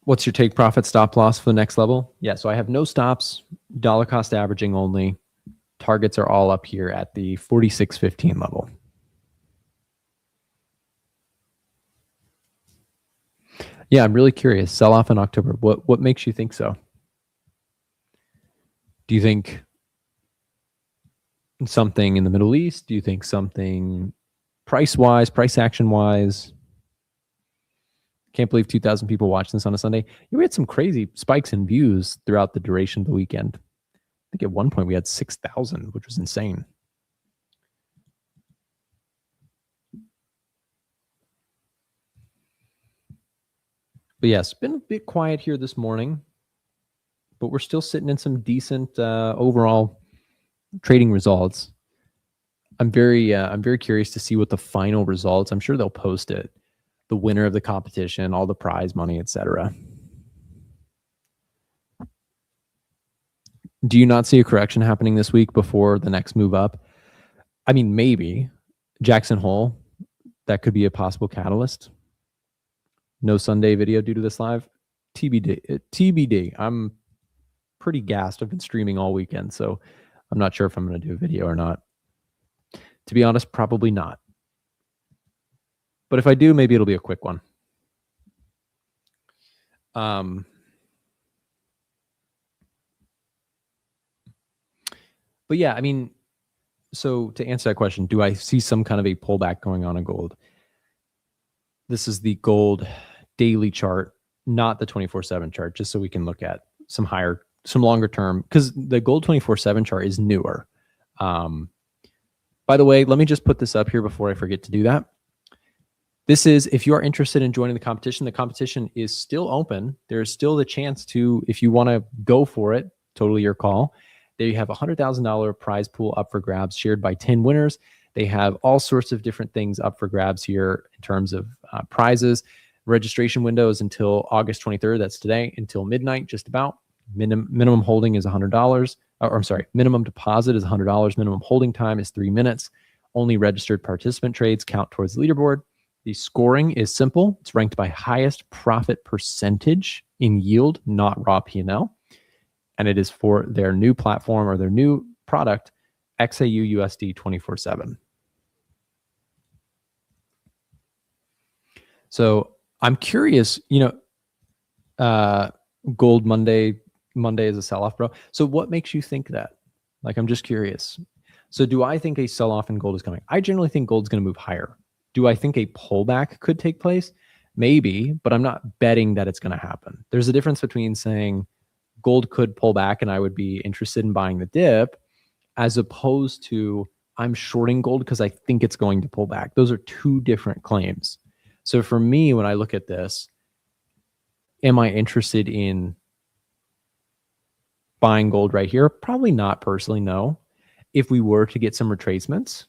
What's your take profit stop loss for the next level? Yeah, so I have no stops, dollar cost averaging only. Targets are all up here at the 46.15 level. Yeah, I'm really curious. Sell off in October. What makes you think so? Do you think something in the Middle East? Do you think something price-wise, price action-wise? Can't believe 2,000 people watched this on a Sunday. We had some crazy spikes in views throughout the duration of the weekend. I think at one point we had 6,000, which was insane. But yes, been a bit quiet here this morning, but we're still sitting in some decent overall trading results. I'm very curious to see what the final results. I'm sure they'll post it. The winner of the competition, all the prize money, etc. Do you not see a correction happening this week before the next move up? I mean, maybe Jackson Hole, that could be a possible catalyst. No Sunday video due to this live. TBD. I'm pretty gassed. I've been streaming all weekend, so I'm not sure if I'm going to do a video or not. To be honest, probably not. But if I do, maybe it'll be a quick one. But yeah, I mean, so to answer that question, do I see some kind of a pullback going on in gold? This is the gold daily chart, not the 24/7 chart, just so we can look at some longer term, because the gold 24/7 chart is newer. By the way, let me just put this up here before I forget to do that. This is, if you are interested in joining the competition is still open. There's still the chance to, if you want to go for it, totally your call. They have a $100,000 prize pool up for grabs, shared by 10 winners. They have all sorts of different things up for grabs here in terms of prizes. Registration window is until August 23rd. That's today, until midnight, just about. Minimum holding is $100. Minimum deposit is $100. Minimum holding time is 3 minutes. Only registered participant trades count towards the leaderboard. The scoring is simple. It's ranked by highest profit percentage in yield, not raw P&L. And it is for their new platform or their new product, XAUUSD247. So I'm curious, gold Monday is a sell-off, bro. So what makes you think that? Like, I'm just curious. So do I think a sell-off in gold is coming? I generally think gold's going to move higher. Do I think a pullback could take place? Maybe, but I'm not betting that it's going to happen. There's a difference between saying gold could pull back and I would be interested in buying the dip, as opposed to I'm shorting gold because I think it's going to pull back. Those are two different claims. So for me, when I look at this, am I interested in buying gold right here? Probably not personally, no. If we were to get some retracements,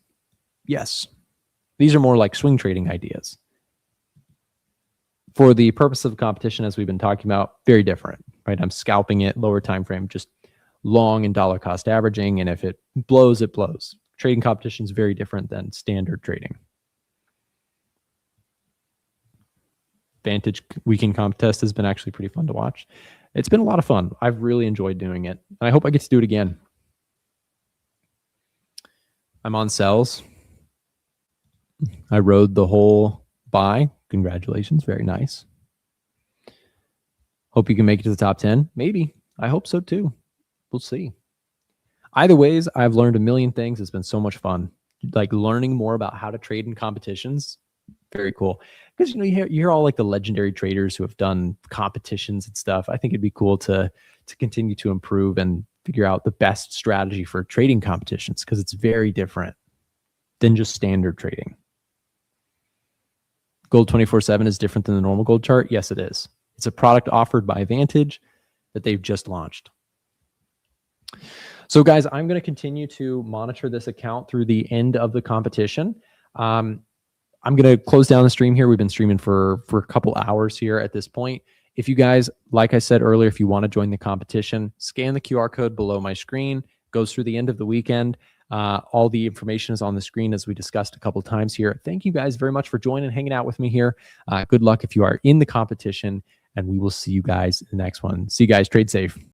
yes. These are more like swing trading ideas. For the purpose of competition, as we've been talking about, very different, right? I'm scalping it, lower time frame, just long and dollar cost averaging, and if it blows, it blows. Trading competition is very different than standard trading. Vantage weekend contest has been actually pretty fun to watch. It's been a lot of fun. I've really enjoyed doing it, and I hope I get to do it again. I'm on sells. I rode the whole buy. Congratulations. Very nice. Hope you can make it to the top 10. Maybe. I hope so too. We'll see. Either ways, I've learned a million things. It's been so much fun. Like learning more about how to trade in competitions. Very cool. Because you hear all like the legendary traders who have done competitions and stuff. I think it'd be cool to continue to improve and figure out the best strategy for trading competitions, because it's very different than just standard trading. Gold 24/7 is different than the normal gold chart. Yes, it is. It's a product offered by Vantage. that they've just launched. So guys, I'm going to continue to monitor this account through the end of the competition. I'm going to close down the stream here. We've been streaming for a couple hours here at this point. If you guys, like I said earlier, if you want to join the competition, scan the QR code below my screen. Goes through the end of the weekend. All the information is on the screen as we discussed a couple times here. Thank you guys very much for joining and hanging out with me here. Good luck if you are in the competition, and we will see you guys in the next one. See you guys. Trade safe.